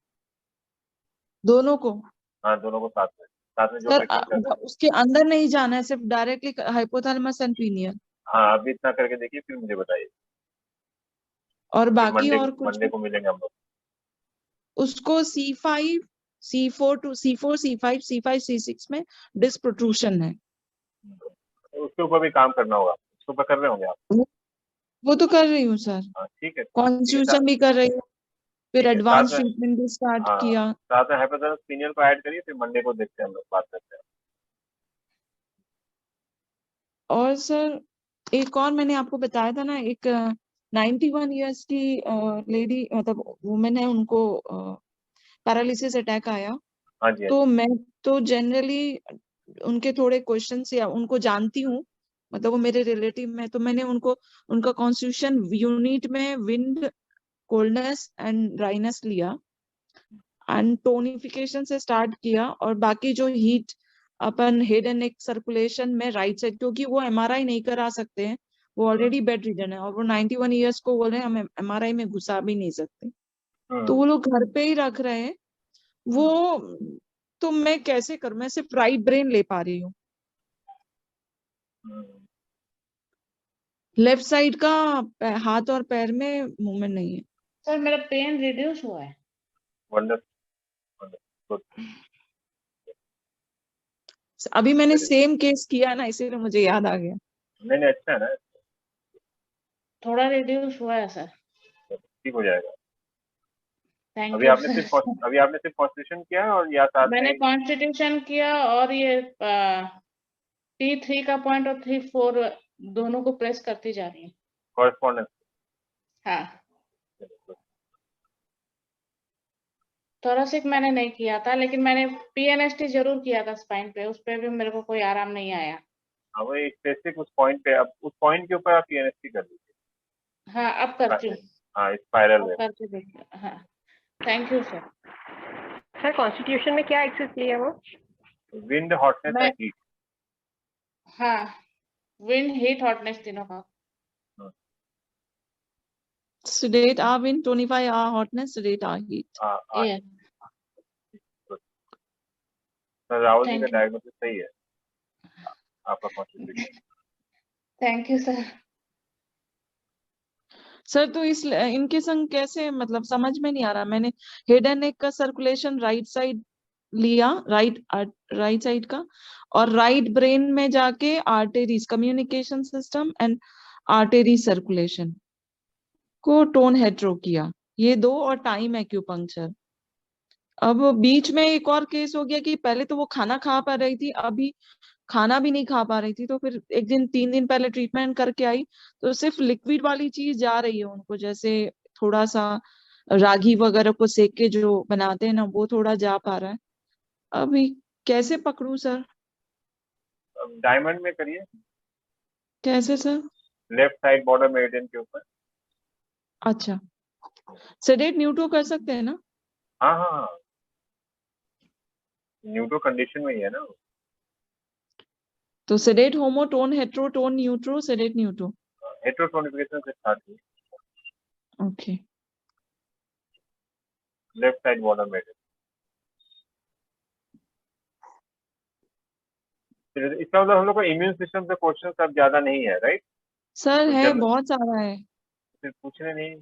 Speaker 5: दोनों को?
Speaker 2: हाँ, दोनों को साथ में जो
Speaker 5: सर
Speaker 2: पेशेंट करते हैं।
Speaker 5: उसके अंदर नहीं जाना है, सिर्फ डायरेक्टली हाइपोथैलेमस एंड पिनियल?
Speaker 2: हाँ, अभी इतना करके देखिए, फिर मुझे बताइए।
Speaker 5: और बाकी
Speaker 2: मंडे
Speaker 5: और कुछ?
Speaker 2: मंडे को मिलेंगे हम लोग।
Speaker 5: उसको C5, C4 to C4, C5, C5, C6 में डिस्क प्रोट्रूशन है।
Speaker 2: उसके ऊपर भी काम करना होगा, उसके ऊपर कर रहे होंगे आप?
Speaker 5: वो तो कर रही हूँ सर,
Speaker 2: हाँ, ठीक है।
Speaker 5: कॉन्स्टिट्यूशन भी कर रही हूँ, फिर
Speaker 2: ठीक है,
Speaker 5: एडवांस
Speaker 2: साथ में
Speaker 5: ट्रीटमेंट भी स्टार्ट
Speaker 2: हाँ,
Speaker 5: किया।
Speaker 2: साथ में हाइपोथैलेमस पिनियल को ऐड करिए, फिर मंडे को देखते हैं, हम लोग बात करते हैं।
Speaker 5: और सर एक और मैंने आपको बताया था ना, एक 91 ईयर्स की लेडी, मतलब वुमेन है, उनको पैरालिसिस अटैक आया।
Speaker 2: हाँ जी, हाँ
Speaker 5: तो
Speaker 2: जी।
Speaker 5: मैं तो जनरली उनके थोड़े क्वेश्चंस या उनको जानती हूँ, मतलब वो मेरे रिलेटिव में, तो मैंने उनको उनका कॉन्स्टिट्यूशन यूनिट में विंड, कोल्डनेस एंड ड्राइनेस लिया एंड टोनिफिकेशन से स्टार्ट किया, और बाकी जो heat upon head and neck circulation में राइट साइड, क्योंकि वो एमआरआई नहीं करा सकते हैं, वो ऑलरेडी बेड रिडन है, और वो 91 ईयर्स को बोल रहे हैं हम एमआरआई में घुसा भी नहीं सकते, तो वो लोग घर पे ही रख रहे हैं वो। तो मैं कैसे करूं? मैं सिर्फ राइट ब्रेन ले पा रही हूँ, लेफ्ट साइड का हाथ और पैर में मूवमेंट नहीं है।
Speaker 6: सर मेरा पेन रिड्यूस हुआ है।
Speaker 2: Wonderful, good.
Speaker 5: अभी मैंने सेम केस किया ना, इसीलिए मुझे याद आ गया।
Speaker 2: नहीं, अच्छा है ना,
Speaker 6: थोड़ा रिड्यूस हुआ है सर।
Speaker 2: ठीक हो जाएगा।
Speaker 6: थैंक
Speaker 2: अभी
Speaker 6: यू
Speaker 2: आपने
Speaker 6: सर।
Speaker 2: सिर्फ कॉन्स्टिट्यूशन किया है, और या साथ
Speaker 6: मैंने
Speaker 2: में?
Speaker 6: कॉन्स्टिट्यूशन किया, और ये T3 का पॉइंट और T4 दोनों को प्रेस करती जा रही है।
Speaker 2: कॉरेस्पॉन्डेंस?
Speaker 6: हाँ, थोरेसिक मैंने नहीं किया था, लेकिन मैंने PNST जरूर किया था स्पाइन पे, उस पे भी मेरे को कोई आराम नहीं आया।
Speaker 2: हाँ, वो एक स्पेसिफिक उस पॉइंट पे, अब उस पॉइंट के ऊपर आप PNST कर लीजिए।
Speaker 6: हाँ, अब करती हूँ।
Speaker 2: हाँ, स्पाइरल
Speaker 6: अब
Speaker 2: में।
Speaker 6: करके देखिए। हाँ, thank you sir.
Speaker 3: Sir constitution में क्या एक्सेस लिया वो?
Speaker 2: विंड, हॉटनेस
Speaker 6: मैं
Speaker 2: एंड हीट।
Speaker 6: हाँ, विंड, हीट, हॉटनेस तीनों का।
Speaker 5: sedate hour wind, 25 hour hotness, sedate hour heat.
Speaker 6: ये
Speaker 2: सर राहुल जी का
Speaker 6: थैंक यू,
Speaker 2: डायग्नोसिस सही है, आपका constitution.
Speaker 6: Thank you sir.
Speaker 5: Sir तो इनके संग कैसे, मतलब समझ में नहीं आ रहा। मैंने हेड एंड नेक का सर्कुलेशन राइट साइड लिया, राइट साइड का, और राइट ब्रेन में जाके arteries, communication system and artery circulation को टोन हेट्रो किया, ये दो, और टाइम एक्यूपंक्चर। अब बीच में एक और केस हो गया कि पहले तो वो खाना खा पा रही थी, अभी खाना भी नहीं खा पा रही थी, तो फिर एक दिन 3 दिन पहले ट्रीटमेंट करके आई, तो सिर्फ लिक्विड वाली चीज जा रही है उनको, जैसे थोड़ा सा रागी वगैरह को सेक के जो बनाते हैं ना, वो थोड़ा जा पा रहा है। अभी कैसे पकड़ू सर?
Speaker 2: डायमंड में करिए,
Speaker 5: कैसे sir?
Speaker 2: Left side border meridian के ऊपर।
Speaker 5: अच्छा, सेडेट न्यूट्रो कर सकते हैं ना?
Speaker 2: हाँ हाँ हाँ, न्यूट्रो कंडीशन में ही है ना।
Speaker 5: तो सेडेट होमो, टोन हेट्रो, टोन न्यूट्रो, सेडेट न्यूट्रो।
Speaker 2: हेट्रोटोनिफिकेशन से स्टार्ट की,
Speaker 5: okay.
Speaker 2: Left side border meridian. इसका मतलब हम लोग का इम्यून सिस्टम से क्वेश्चन अब ज्यादा नहीं है, राइट?
Speaker 5: सर
Speaker 2: तो
Speaker 5: है,
Speaker 2: जनरल
Speaker 5: बहुत सारा है।
Speaker 2: फिर पूछने नहीं।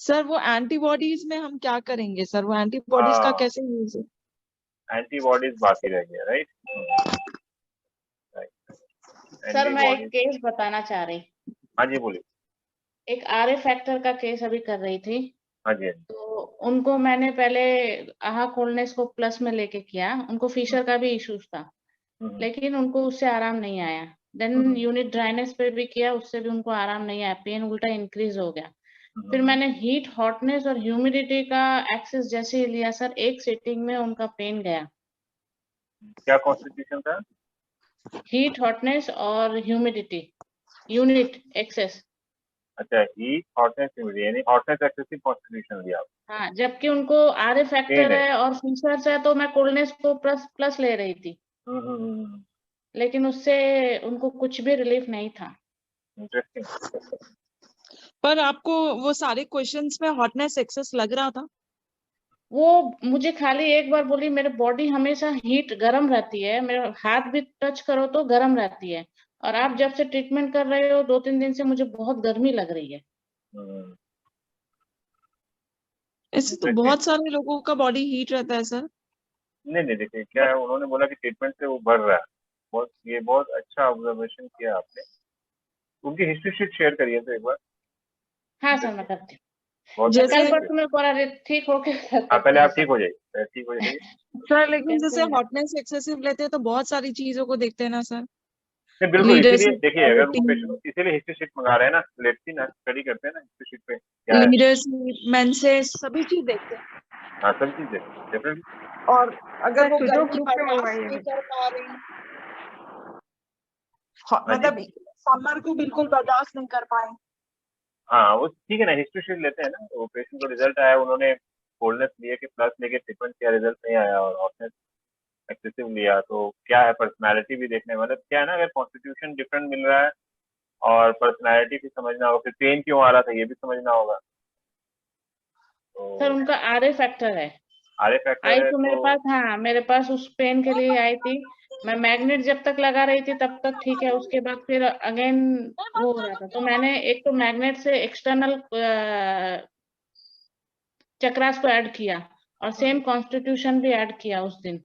Speaker 5: सर वो एंटीबॉडीज में हम क्या करेंगे सर, वो एंटीबॉडीज का
Speaker 2: हाँ।
Speaker 5: कैसे यूज है?
Speaker 2: एंटीबॉडीज बाकी रह गया, राइट?
Speaker 6: सर मैं एक केस बताना चाह रही।
Speaker 2: हाँ जी बोलिए।
Speaker 6: एक RA फैक्टर का केस अभी कर रही थी।
Speaker 2: हाँ जी।
Speaker 6: तो उनको मैंने पहले आहा कोल्डनेस को प्लस में लेके किया, उनको फिशर का भी इश्यूज था, लेकिन उनको उससे आराम नहीं आया। देन यूनिट ड्राइनेस पे भी किया, उससे भी उनको आराम नहीं आया, पेन उल्टा इंक्रीज हो गया। फिर मैंने हीट, हॉटनेस और ह्यूमिडिटी का एक्सेस जैसे ही लिया सर, एक सिटिंग में उनका पेन गया।
Speaker 2: क्या कॉन्स्टिट्यूशन था?
Speaker 6: हीट, हॉटनेस और ह्यूमिडिटी यूनिट एक्सेस।
Speaker 2: अच्छा, हीट, हॉटनेस, ह्यूमिडिटी, यानी हॉटनेस एक्सेसिव कॉन्स्टिट्यूशन लिया।
Speaker 6: हाँ, जबकि उनको RA फैक्टर है और फिशर्स है, तो मैं कोल्डनेस को प्लस ले रही थी, लेकिन उससे उनको कुछ भी रिलीफ नहीं था।
Speaker 2: इंटरेस्टिंग।
Speaker 5: पर आपको वो सारे क्वेश्चंस में हॉटनेस एक्सेस लग रहा था?
Speaker 6: वो मुझे खाली एक बार बोली, मेरे बॉडी हमेशा हीट गर्म रहती है, मेरे हाथ भी टच करो तो गर्म रहती है, और आप जब से ट्रीटमेंट कर रहे हो 2-3 दिन से मुझे बहुत गर्मी लग रही है।
Speaker 5: ऐसे तो बहुत सारे लोगों का बॉडी हीट रहता है सर।
Speaker 2: नहीं देखिए, क्या है, उन्होंने बोला कि ट्रीटमेंट से वो बढ़ रहा है। ये बहुत अच्छा ऑब्जर्वेशन किया आपने। उनकी हिस्ट्री शीट शेयर करिए तो एक बार।
Speaker 6: हाँ सर, मैं करती हूँ।
Speaker 2: जैसे
Speaker 6: कल परसों में बोला ठीक होके
Speaker 2: पहले आप ठीक हो जाइए, ठीक हो जाइए
Speaker 5: सर। लेकिन जैसे हॉटनेस एक्सेसिव लेते हैं तो बहुत सारी चीजों को देखते हैं ना सर।
Speaker 2: नहीं, बिल्कुल, इसीलिए देखिए, अगर वो पेशेंट, इसीलिए हिस्ट्री शीट मंगा रहे हैं ना, लेट्स सी ना, स्टडी करते हैं ना हिस्ट्री शीट पे क्या है।
Speaker 5: लीडरशिप, मेंसेस, सभी चीज देखते हैं।
Speaker 2: हाँ, सब चीज देखते डेफिनेटली।
Speaker 5: और अगर वो
Speaker 3: सुजो
Speaker 5: गर्मी
Speaker 3: ग्रुप पे
Speaker 5: बर्दाश्त
Speaker 3: मंगवाइए।
Speaker 5: नहीं कर पा रही, मतलब समर को बिल्कुल बर्दाश्त नहीं कर पाए,
Speaker 2: हाँ, वो ठीक है ना, हिस्ट्री शीट लेते हैं ना। वो पेशेंट को रिजल्ट आया, उन्होंने कोल्डनेस लिए कि प्लस लेके ट्रीटमेंट किया, रिजल्ट नहीं आया, और हॉटनेस एक्सेसिव लिया, तो क्या है, पर्सनालिटी भी देखने, मतलब क्या है ना, अगर कॉन्स्टिट्यूशन डिफरेंट मिल रहा है और पर्सनालिटी भी समझना होगा, फिर पेन क्यों आ रहा था ये भी समझना होगा। तो
Speaker 6: सर उनका RA फैक्टर है।
Speaker 2: RA फैक्टर
Speaker 6: आई
Speaker 2: है
Speaker 6: तो मेरे
Speaker 2: तो
Speaker 6: पास, हाँ मेरे पास उस पेन के लिए आई थी। मैं मैग्नेट जब तक लगा रही थी तब तक ठीक है, उसके बाद फिर अगेन वो हो रहा था, तो मैंने एक तो मैग्नेट से एक्सटर्नल चक्रास को ऐड किया, और सेम कॉन्स्टिट्यूशन भी ऐड किया उस दिन।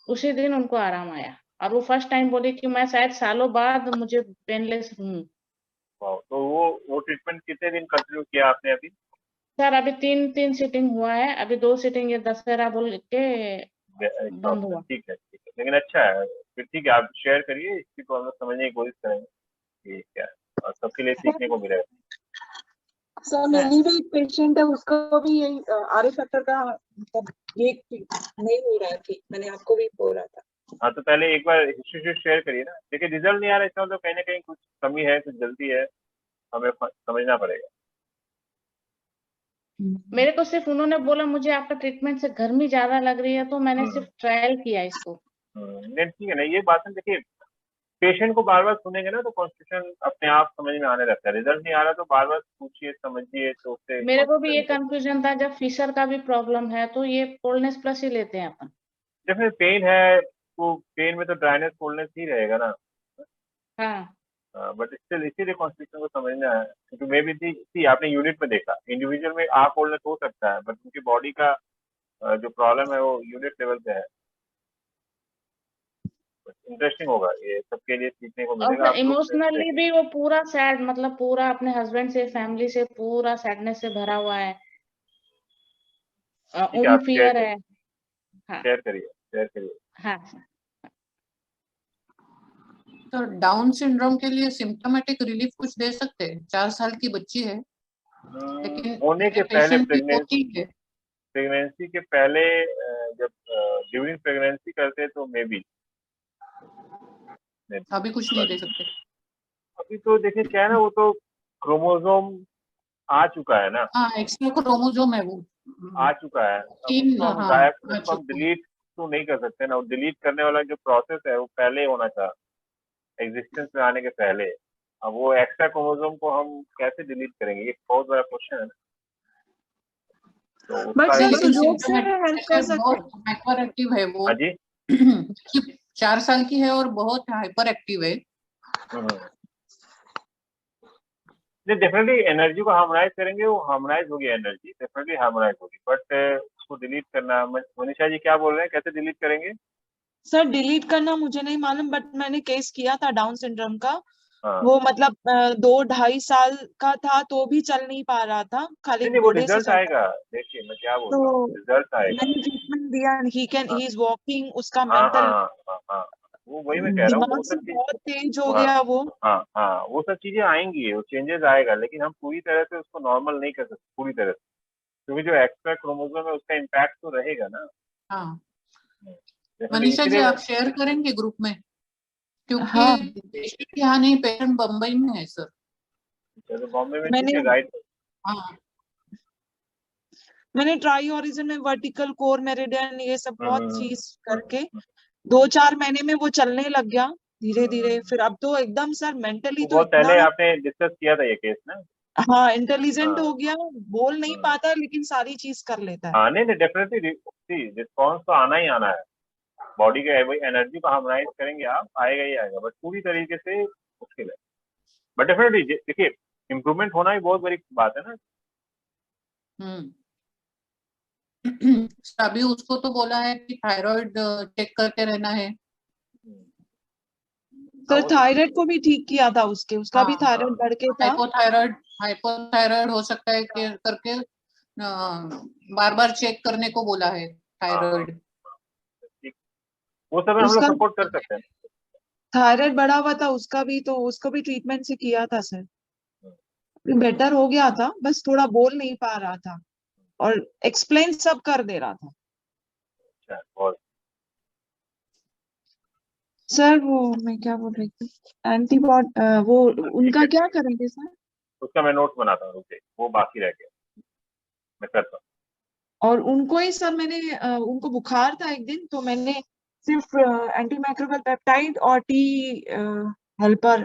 Speaker 6: उसी दिन उनको आराम आया, और वो फर्स्ट टाइम बोली कि मैं शायद सालों बाद मुझे पेनलेस हूँ।
Speaker 2: तो वो ट्रीटमेंट कितने दिन कंटिन्यू किया आपने अभी?
Speaker 6: सर अभी 3 सिटिंग हुआ है, अभी 2 सिटिंग ये दशहरा बोल के बंद हुआ।
Speaker 2: ठीक है, लेकिन अच्छा है, फिर ठीक है, आप शेयर करिए, इसकी प्रॉब्लम समझने की कोशिश करेंगे कि क्या है, और सबके लिए सीखने को मिलेगा।
Speaker 5: सर मेरी भी एक पेशेंट है, उसका भी यही RA फैक्टर का मतलब ये नहीं हो रहा थी, मैंने आपको भी बोला था।
Speaker 2: हाँ, तो पहले एक बार हिस्ट्री शेयर करिए ना, देखिए रिजल्ट नहीं आ रहा, इसका मतलब कहीं ना कहीं कुछ कमी है, कुछ गलती है, हमें समझना पड़ेगा।
Speaker 6: मेरे को सिर्फ उन्होंने बोला मुझे आपका ट्रीटमेंट से गर्मी ज्यादा लग रही है, तो मैंने सिर्फ ट्रायल किया इसको।
Speaker 2: नहीं, ठीक है ना, ये बात है, देखिए पेशेंट को बार बार सुनेंगे ना तो कॉन्स्टिट्यूशन अपने आप समझ में आने लगता है। रिजल्ट नहीं आ रहा तो बार बार पूछिए, समझिए, तो उससे
Speaker 6: मेरे को भी ये कंफ्यूजन था, जब फिशर का भी प्रॉब्लम है तो ये कोल्डनेस प्लस ही लेते हैं अपन।
Speaker 2: जब पेन है तो पेन में तो ड्राइनेस कोल्डनेस ही रहेगा ना।
Speaker 6: हाँ,
Speaker 2: बट स्टिल इसीलिए कॉन्स्टिट्यूशन को समझना है, क्योंकि मे बी थी आपने यूनिट में देखा, इंडिविजुअल में आ कोल्डनेस हो सकता है, बट उनकी बॉडी का जो प्रॉब्लम है वो यूनिट लेवल पे है। इंटरेस्टिंग होगा, ये सबके लिए सीखने को मिलेगा।
Speaker 6: और इमोशनली भी वो पूरा सैड, मतलब पूरा अपने हस्बैंड से, फैमिली से पूरा सैडनेस से भरा हुआ है, फियर है।
Speaker 2: शेयर करिए।
Speaker 6: हाँ।
Speaker 7: तो डाउन सिंड्रोम के लिए सिम्टोमेटिक रिलीफ कुछ दे सकते हैं? 4 साल की बच्ची है, लेकिन
Speaker 2: होने के पहले
Speaker 7: प्रेगनेंसी
Speaker 2: के पहले, जब ड्यूरिंग प्रेगनेंसी करते तो मे बी।
Speaker 7: अभी कुछ नहीं दे सकते?
Speaker 2: अभी तो देखिए क्या है ना, वो तो क्रोमोसोम आ चुका है ना।
Speaker 7: हाँ, एक्स्ट्रा क्रोमोसोम है वो,
Speaker 2: आ चुका है, उसको हम डिलीट तो नहीं कर सकते ना। डिलीट करने वाला जो प्रोसेस है वो पहले होना था, एग्जिस्टेंस में आने के पहले। अब वो एक्स्ट्रा क्रोमोसोम को हम कैसे डिलीट करेंगे, ये बहुत बड़ा क्वेश्चन है ना। तो
Speaker 5: बट सर सुजोग से हेल्प कर सकते हैं।
Speaker 7: हाइपर एक्टिव है वो।
Speaker 2: हाँ जी
Speaker 7: 4 साल की है और बहुत हाइपर एक्टिव है।
Speaker 2: नहीं, डेफिनेटली एनर्जी को हार्मोनाइज करेंगे, वो हार्मोनाइज होगी, एनर्जी डेफिनेटली हार्मोनाइज होगी, बट उसको डिलीट करना, मनीषा जी क्या बोल रहे हैं, कैसे डिलीट करेंगे?
Speaker 5: सर डिलीट करना मुझे नहीं मालूम, बट मैंने केस किया था डाउन सिंड्रोम का।
Speaker 2: हाँ,
Speaker 5: वो मतलब 2-2.5 साल का था तो भी चल नहीं पा रहा था, खाली
Speaker 2: नहीं नहीं, वो
Speaker 5: घोड़े से
Speaker 2: रिजल्ट
Speaker 5: चलता।
Speaker 2: आएगा, देखिए मैं क्या बोल रहा हूँ,
Speaker 5: तो
Speaker 2: रिजल्ट आएगा।
Speaker 5: मैंने ट्रीटमेंट दिया,
Speaker 2: हाँ
Speaker 5: ही इज वॉकिंग, उसका
Speaker 2: हाँ
Speaker 5: मेंटल
Speaker 2: हाँ हाँ हाँ, वो वही मैं कह रहा हूँ,
Speaker 5: दिमाग
Speaker 2: वो
Speaker 5: से
Speaker 2: सब चीज,
Speaker 5: बहुत तेज हो
Speaker 2: हाँ
Speaker 5: गया वो।
Speaker 2: हाँ हाँ, वो सब चीजें आएंगी, वो चेंजेस आएगा, लेकिन हम पूरी तरह से उसको नॉर्मल नहीं कर सकते पूरी तरह से, क्योंकि जो एक्स्ट्रा क्रोमोसोम है उसका इम्पैक्ट तो रहेगा ना।
Speaker 7: हाँ
Speaker 2: Definitely,
Speaker 7: मनीषा जी,
Speaker 2: इसीलिए
Speaker 7: आप शेयर करेंगे ग्रुप में, क्योंकि
Speaker 5: हाँ
Speaker 7: पेशेंट यहाँ नहीं, पेशेंट बम्बई में है सर।
Speaker 2: चलो बॉम्बे में ठीक
Speaker 5: मैंने
Speaker 2: है, गाइड।
Speaker 7: हाँ
Speaker 5: मैंने ट्राई ऑरिजिन में वर्टिकल कोर मेरिडियन ये सब बहुत चीज करके
Speaker 2: हम्म,
Speaker 5: 2-4 महीने में वो चलने लग गया धीरे धीरे। फिर अब तो एकदम सर मेंटली
Speaker 2: वो
Speaker 5: तो
Speaker 2: बहुत
Speaker 5: इतना,
Speaker 2: पहले आपने डिस्कस किया था ये केस ना।
Speaker 5: हाँ इंटेलिजेंट
Speaker 2: हाँ
Speaker 5: हो गया, बोल नहीं
Speaker 2: हाँ
Speaker 5: पाता लेकिन सारी चीज कर लेता है।
Speaker 2: हाँ, नहीं नहीं, डेफिनेटली रिस्पॉन्स तो आना ही आना है, बॉडी के एनर्जी को हार्मोनाइज करेंगे आप, आएगा ही आएगा, बट पूरी तरीके से मुश्किल है, बट डेफिनेटली देखिए इम्प्रूवमेंट होना भी बहुत बड़ी बात है ना।
Speaker 7: अभी उसको तो बोला है कि थायराइड चेक करके रहना है।
Speaker 5: तो
Speaker 2: वो
Speaker 5: थायराइड को भी ठीक किया था उसका भी
Speaker 7: हाँ,
Speaker 5: थायराइड बढ़ के था।
Speaker 7: हाइपोथायराइड हो सकता है कि करके बार बार चेक करने को बोला है थायराइड।
Speaker 2: वो सब हम लोग
Speaker 5: उसका
Speaker 2: सपोर्ट कर सकते हैं।
Speaker 5: थायराइड बढ़ा हुआ था उसका भी, तो उसको भी ट्रीटमेंट से किया था सर, बेटर हो गया था, बस थोड़ा बोल नहीं पा रहा था और एक्सप्लेन सब कर दे रहा था।
Speaker 2: अच्छा, बहुत
Speaker 5: सर वो मैं क्या बोल रही थी, एंटीबॉडी वो
Speaker 2: ठीक
Speaker 5: उनका
Speaker 2: है,
Speaker 5: क्या करेंगे सर?
Speaker 2: उसका मैं नोट बनाता हूँ, रुकिए, वो बाकी रह गया, मैं करता हूँ।
Speaker 5: और उनको ही सर मैंने उनको बुखार था एक दिन, तो मैंने सिर्फ एंटी माइक्रोबियल पेप्टाइड और टी हेल्पर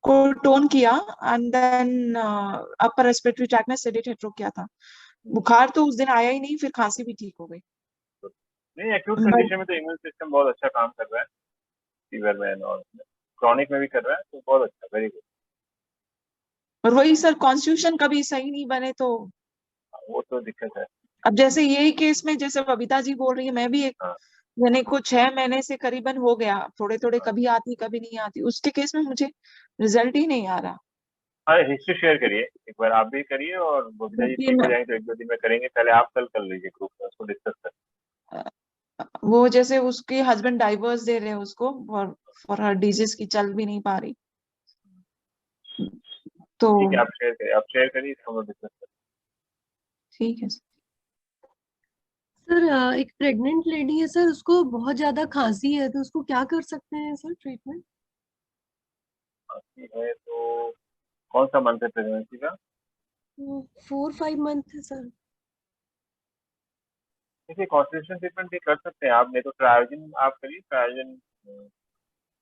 Speaker 5: को टोन किया, and then upper respiratory tract में सेडेट हेट्रो किया था। बुखार तो उस दिन आया ही नहीं, फिर खांसी भी ठीक हो गई।
Speaker 2: नहीं, एक्यूट
Speaker 5: बट
Speaker 2: कंडीशन में तो इम्यून सिस्टम बहुत अच्छा काम कर रहा है, फीवर में और क्रॉनिक में भी कर रहा है, तो बहुत अच्छा, वेरी गुड।
Speaker 5: और वही सर, कॉन्स्टिट्यूशन कभी सही नहीं बने तो,
Speaker 2: वो तो दिक्कत है।
Speaker 5: अब जैसे यही केस में जैसे बबीता जी बोल रही है, मैं भी एक
Speaker 2: हाँ
Speaker 5: यानी को 6 महीने से करीबन हो गया, थोड़े थोड़े
Speaker 2: हाँ,
Speaker 5: कभी आती कभी नहीं आती, उसके केस में मुझे रिजल्ट ही नहीं आ रहा।
Speaker 2: अरे हिस्ट्री शेयर करिए एक बार, आप भी करिए, और बबीता जी
Speaker 5: क्योंकि
Speaker 2: ठीक हो जाएंगे तो 1-2 दिन में करेंगे, पहले आप कल कर लीजिए ग्रुप में, उसको डिस्कस कर।
Speaker 5: वो जैसे उसके हस्बैंड डाइवर्स दे रहे हैं उसको, और फॉर हर डिजीज की चल भी नहीं पा रही, तो
Speaker 2: ठीक है, आप शेयर करिए, इसको हम लोग डिस्कस करें।
Speaker 5: ठीक है सर।
Speaker 1: सर एक प्रेग्नेंट लेडी है सर, उसको बहुत ज्यादा खांसी है, तो उसको क्या कर सकते हैं सर ट्रीटमेंट?
Speaker 2: खांसी है तो कौन सा मंथ है प्रेगनेंसी का?
Speaker 1: 4-5 मंथ है सर।
Speaker 2: देखिए कॉन्स्टिट्यूशन ट्रीटमेंट भी कर सकते हैं आप, नहीं तो ट्रायोजिन आप करिए, ट्रायोजिन।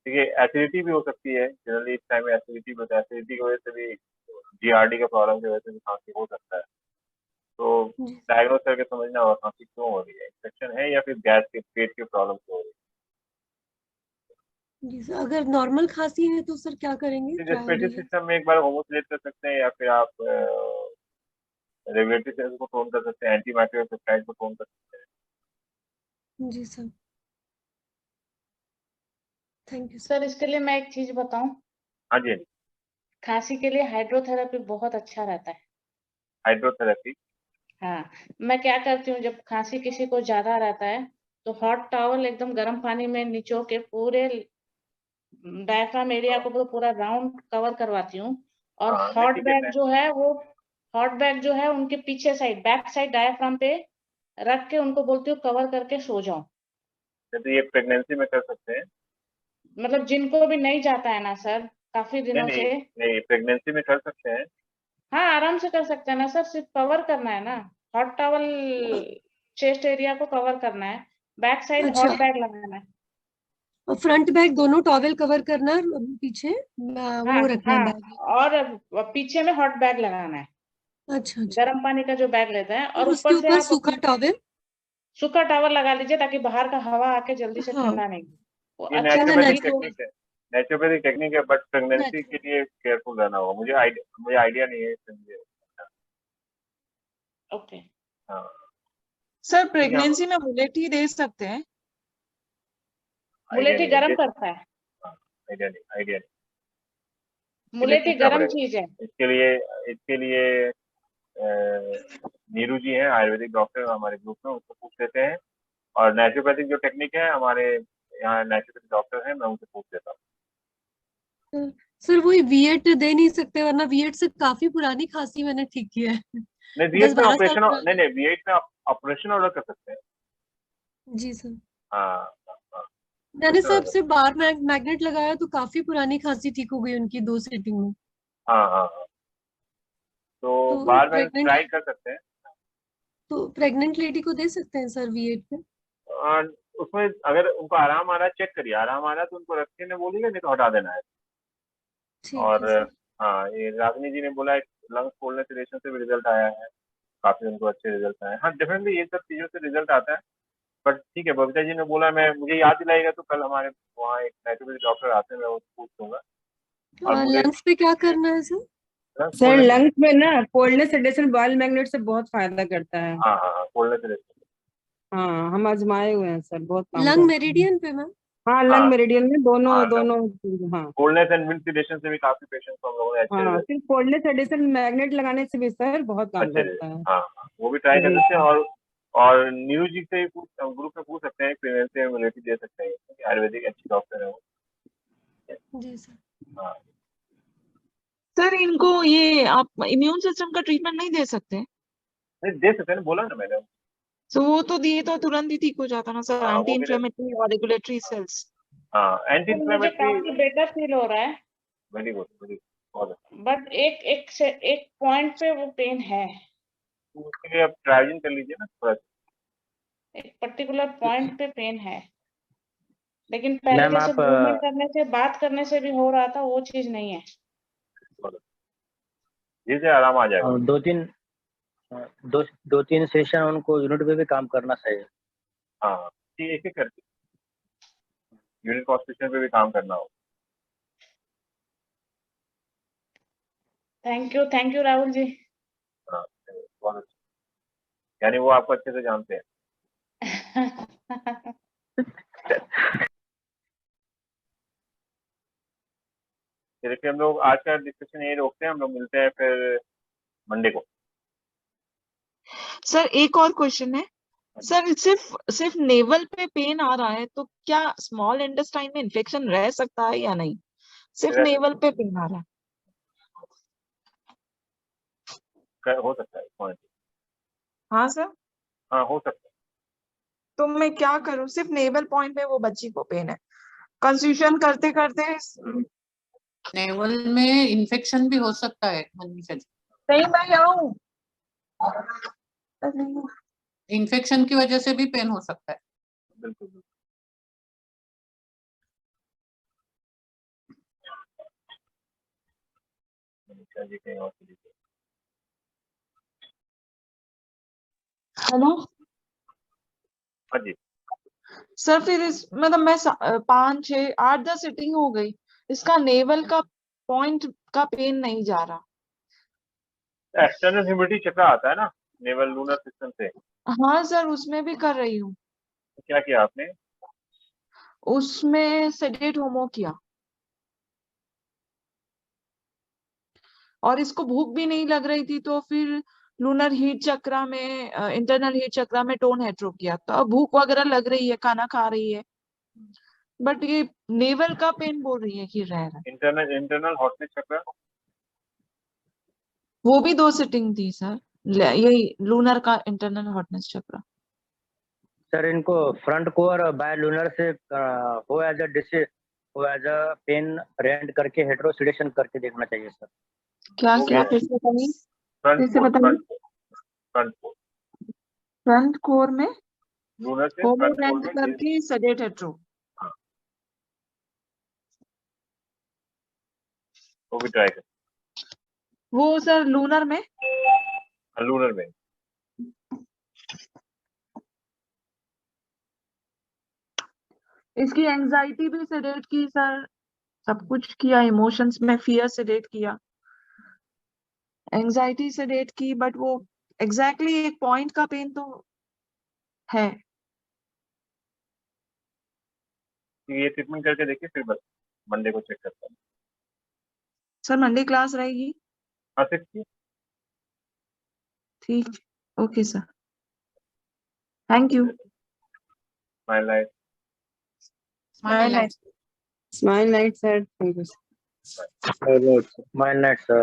Speaker 2: देखिए एसिडिटी भी हो सकती है, जनरली इस टाइम में एसिडिटी होता है, एसिडिटी की वजह से भी, जीआरडी का प्रॉब्लम की वजह से भी खांसी हो सकता है, तो
Speaker 1: जी
Speaker 2: डायग्नोज करके समझना होगा खांसी क्यों हो रही है, इन्फेक्शन है या फिर गैस के पेट की प्रॉब्लम से हो रही
Speaker 1: जी सर, अगर नॉर्मल खांसी है तो सर क्या करेंगे
Speaker 2: है। रेस्पिरेटरी
Speaker 1: ट्रायोडीन?
Speaker 2: सिस्टम में एक बार होमोसिलेट कर सकते हैं, या फिर आप रेगुलेटरी सेल्स को टोन कर सकते हैं, एंटी माइक्रोबियल पेप्टाइड को टोन कर सकते हैं।
Speaker 1: जी sir, thank you sir.
Speaker 6: Sir इसके लिए मैं एक चीज बताऊं,
Speaker 2: हाँ जी, हाँ जी,
Speaker 6: खांसी के लिए हाइड्रोथेरेपी बहुत अच्छा रहता है।
Speaker 2: हाइड्रोथेरेपी।
Speaker 6: हाँ, मैं क्या करती हूँ, जब खांसी किसी को ज्यादा रहता है तो हॉट टॉवल एकदम गर्म पानी में निचो के पूरे डायफ्राम एरिया को पूरा राउंड कवर करवाती हूँ, और
Speaker 2: हाँ नहीं
Speaker 6: हॉट
Speaker 2: ठीक है,
Speaker 6: बैग जो है वो, हॉट बैग जो है उनके पीछे साइड, बैक साइड डायफ्राम पे रख के उनको बोलती हूँ कवर करके सो जाओ।
Speaker 2: तो ये प्रेगनेंसी में कर सकते हैं।
Speaker 6: मतलब जिनको भी नहीं जाता है ना सर काफी
Speaker 2: नहीं
Speaker 6: दिनों
Speaker 2: नहीं
Speaker 6: से,
Speaker 2: नहीं, प्रेगनेंसी में कर सकते हैं।
Speaker 6: हाँ आराम से कर सकते हैं ना सर, सिर्फ कवर करना है ना, हॉट टॉवल चेस्ट एरिया को कवर करना है, बैक साइड हॉट
Speaker 1: अच्छा,
Speaker 6: बैग लगाना है।
Speaker 1: और फ्रंट बैक दोनों टॉवेल कवर करना है, पीछे
Speaker 6: हाँ
Speaker 1: वो रखना है
Speaker 6: हाँ,
Speaker 1: बैग?
Speaker 6: और पीछे में हॉट बैग लगाना है,
Speaker 1: अच्छा अच्छा,
Speaker 6: गर्म पानी का जो बैग लेते हैं, और
Speaker 1: और उसके
Speaker 6: ऊपर से
Speaker 1: ऊपर
Speaker 6: आप
Speaker 1: सूखा
Speaker 6: अपना
Speaker 1: टॉवेल?
Speaker 6: सूखा टॉवल लगा लीजिए ताकि बाहर का हवा आके जल्दी से
Speaker 1: हाँ,
Speaker 6: ठंडा नहीं हो। वो
Speaker 2: ये
Speaker 6: अच्छा
Speaker 1: क्या
Speaker 6: से
Speaker 1: ना
Speaker 2: नेचुरोपैथिक
Speaker 6: ब्रीथ हो।
Speaker 2: टेक्निक है, नेचुरोपैथिक टेक्निक है, बट प्रेगनेंसी के लिए केयरफुल रहना होगा। मुझे आइडिया नहीं है इसलिए।
Speaker 6: ओके
Speaker 2: हाँ
Speaker 5: सर प्रेगनेंसी में मुलेठी दे सकते हैं?
Speaker 6: मुलेठी गरम करता है,
Speaker 2: आइडिया नहीं।
Speaker 6: मुलेठी
Speaker 2: पूछना
Speaker 6: गरम
Speaker 2: पड़ेगा।
Speaker 6: चीज है।
Speaker 2: इसके लिए नीरू जी हैं आयुर्वेदिक डॉक्टर हमारे ग्रुप में, उनको पूछ लेते हैं। और नेचुरोपैथिक जो टेक्निक है हमारे यहाँ नेचुरोपैथिक डॉक्टर हैं, मैं उनसे पूछ लेता हूँ।
Speaker 1: सर वही विएट दे नहीं सकते, वरना विएट से काफी पुरानी खांसी मैंने ठीक किया है।
Speaker 2: नहीं विएट में
Speaker 1: 10-12 साल
Speaker 2: ऑपरेशन,
Speaker 1: पुरानी।
Speaker 2: नहीं विएट में ऑपरेशन ऑर्डर कर सकते हैं।
Speaker 1: जी सर,
Speaker 2: हाँ
Speaker 1: मैंने सर सिर्फ बार मैग्नेट लगाया तो काफी पुरानी खांसी ठीक हो गई उनकी 2 सीटिंग में।
Speaker 2: हाँ। तो
Speaker 1: तो
Speaker 2: बार में
Speaker 1: प्रेग्नेंट
Speaker 2: ट्राई कर सकते हैं।
Speaker 1: तो प्रेग्नेंट लेडी को दे सकते हैं सर विएट पे?
Speaker 2: और उसमें अगर उनको आराम आ रहा है, चेक करिए, आराम आ रहा है तो उनको रखने ने बोलिएगा, नहीं तो हटा देना है।
Speaker 1: ठीक
Speaker 2: और
Speaker 1: है सर।
Speaker 2: हाँ, ये रागिनी जी ने बोला लंग्स खोलने से रेशन से भी रिजल्ट आया है, काफी उनको अच्छे रिजल्ट आए हैं। हाँ डेफिनेटली ये सब चीजों से रिजल्ट आता है। बट ठीक है, बबीता जी ने बोला, मुझे याद दिलाएगा तो कल हमारे वहाँ एक नेचुरोपैथी डॉक्टर आते हैं, मैं उनको पूछ लूंगा। और मुझे
Speaker 1: लंग्स पे क्या करना है सर?
Speaker 9: सर लंग्स में ना कोल्डनेस सेडेशन बॉयल मैग्नेट से बहुत फायदा करता है।
Speaker 2: हाँ कोल्डनेस सेडेशन।
Speaker 9: हाँ हम आजमाए हुए हैं सर, बहुत काम
Speaker 1: लंग
Speaker 9: करता है।
Speaker 1: मेरिडियन पे मैम?
Speaker 9: हाँ लंग मेरिडियन में दोनों हाँ
Speaker 2: कोल्डनेस एंड विंड सेडेशन से भी काफी पेशेंट्स को हम लोगों ने अच्छे
Speaker 9: हाँ
Speaker 2: रिजल्ट।
Speaker 9: सिर्फ कोल्डनेस सेडेशन मैग्नेट लगाने से भी सर बहुत काम
Speaker 2: अच्छे
Speaker 9: करता है।
Speaker 2: हाँ वो भी ट्राई कर सकते हैं। और नीरू जी से ग्रुप में पूछ सकते हैं, प्रेगनेंसी में मुलेठी दे सकते हैं, आयुर्वेदिक अच्छी डॉक्टर है वो।
Speaker 1: जी सर।
Speaker 2: हाँ
Speaker 5: सर इनको ये आप इम्यून सिस्टम का ट्रीटमेंट नहीं दे सकते?
Speaker 2: नहीं दे सकते हैं, बोला ना मैंने।
Speaker 5: तो वो तो दिए तो तुरंत ही ठीक हो जाता ना सर,
Speaker 2: हाँ
Speaker 5: एंटी
Speaker 2: वो भी
Speaker 5: इंफ्लेमेटरी और रेगुलेटरी सेल्स।
Speaker 2: हाँ एंटी
Speaker 6: मुझे
Speaker 2: इंफ्लेमेटरी।
Speaker 6: काफी बेटर फील हो रहा है,
Speaker 2: वेरी गुड बहुत अच्छा।
Speaker 6: बट एक पॉइंट पे वो पेन है,
Speaker 2: तो उसके लिए आप ट्राइजिंग कर लीजिए ना थोड़ा सा।
Speaker 6: एक पर्टिकुलर पॉइंट पे पेन है, लेकिन पहले
Speaker 4: मैम
Speaker 6: जैसे
Speaker 4: आप
Speaker 6: मूवमेंट करने से बात करने से भी हो रहा था, वो चीज नहीं है।
Speaker 2: जिससे आराम आ जाएगा।
Speaker 4: दो तीन सेशन उनको यूनिट पे भी काम करना चाहिए।
Speaker 2: हाँ एक एक करके यूनिट कॉन्स्टिट्यूशन पे भी काम करना होगा।
Speaker 6: Thank you Rahul ji.
Speaker 2: हाँ बहुत अच्छा, यानी वो आपको अच्छे से जानते हैं। देखिए हम लोग आज का डिस्कशन यही रोकते हैं, हम लोग मिलते हैं फिर मंडे को।
Speaker 5: सर एक और क्वेश्चन है सर, सिर्फ नेवल पे पेन आ रहा है तो क्या स्मॉल इंटेस्टाइन में इन्फेक्शन रह सकता है या नहीं? सिर्फ नेवल पे पेन आ रहा है?
Speaker 2: हो सकता है पॉइंट।
Speaker 5: हाँ सर।
Speaker 2: हाँ हो सकता है।
Speaker 5: तो मैं क्या करूं? सिर्फ नेवल पॉइंट पे वो बच्ची को पेन है, कंस्टिट्यूशन करते करते
Speaker 7: नेवल में इन्फेक्शन भी हो सकता है मनीषा जी,
Speaker 5: नहीं मैं आऊं,
Speaker 7: इन्फेक्शन की वजह से भी पेन हो सकता है।
Speaker 2: बिल्कुल मनीषा जी कहीं और चली गई।
Speaker 5: हेलो
Speaker 2: हाँ जी
Speaker 5: सर, फिर इस मतलब मैं 5, 6, 8, 10 सिटिंग हो गई, इसका नेवल का पॉइंट का पेन नहीं जा रहा।
Speaker 2: एक्सटर्नल ह्यूमिडिटी चक्र आता है ना नेवल लूनर सिस्टम से।
Speaker 5: हाँ सर उसमें भी कर रही हूँ।
Speaker 2: तो क्या किया आपने?
Speaker 5: उसमें सेडेट होमो किया, और इसको भूख भी नहीं लग रही थी तो फिर लूनर हीट चक्रा में, इंटरनल हीट चक्रा में टोन हेट्रो किया, तो अब भूख वगैरह लग रही है, खाना खा रही है, बट ये नेवल का पेन बोल रही है कि रह रहा है।
Speaker 2: इंटरनल हॉटनेस चक्र
Speaker 5: वो भी 2 सिटिंग थी सर, यही लूनर का इंटरनल हॉटनेस चक्र।
Speaker 4: सर इनको फ्रंट कोर बाय लूनर से हो एज अ डिसीज, हो एज अ पेन रेंट करके हेट्रोसिडेशन करके देखना चाहिए सर।
Speaker 5: क्या किया फिर से बताइए? फ्रंट कोर में
Speaker 2: लूनर से
Speaker 5: होमो
Speaker 2: फ्रंट कोर
Speaker 5: रेंट
Speaker 2: में
Speaker 5: करके सेडेट हेट्रो,
Speaker 2: वो भी ट्राई कर।
Speaker 5: वो सर लूनर में इसकी एंजाइटी भी सेडेट की सर, सब कुछ किया, इमोशंस में फियर सेडेट किया, एंजाइटी सेडेट की, बट वो एग्जैक्टली एक पॉइंट का पेन तो है।
Speaker 2: ये ट्रीटमेंट करके देखिए, फिर बस मंडे को चेक करता हूँ।
Speaker 5: सर मंडे क्लास रहेगी?
Speaker 2: हाँ 6
Speaker 5: ठीक, okay sir, thank you.
Speaker 2: My life.
Speaker 7: Smile nice.
Speaker 9: Smile night, sir. Thank you.
Speaker 4: Smile night, sir.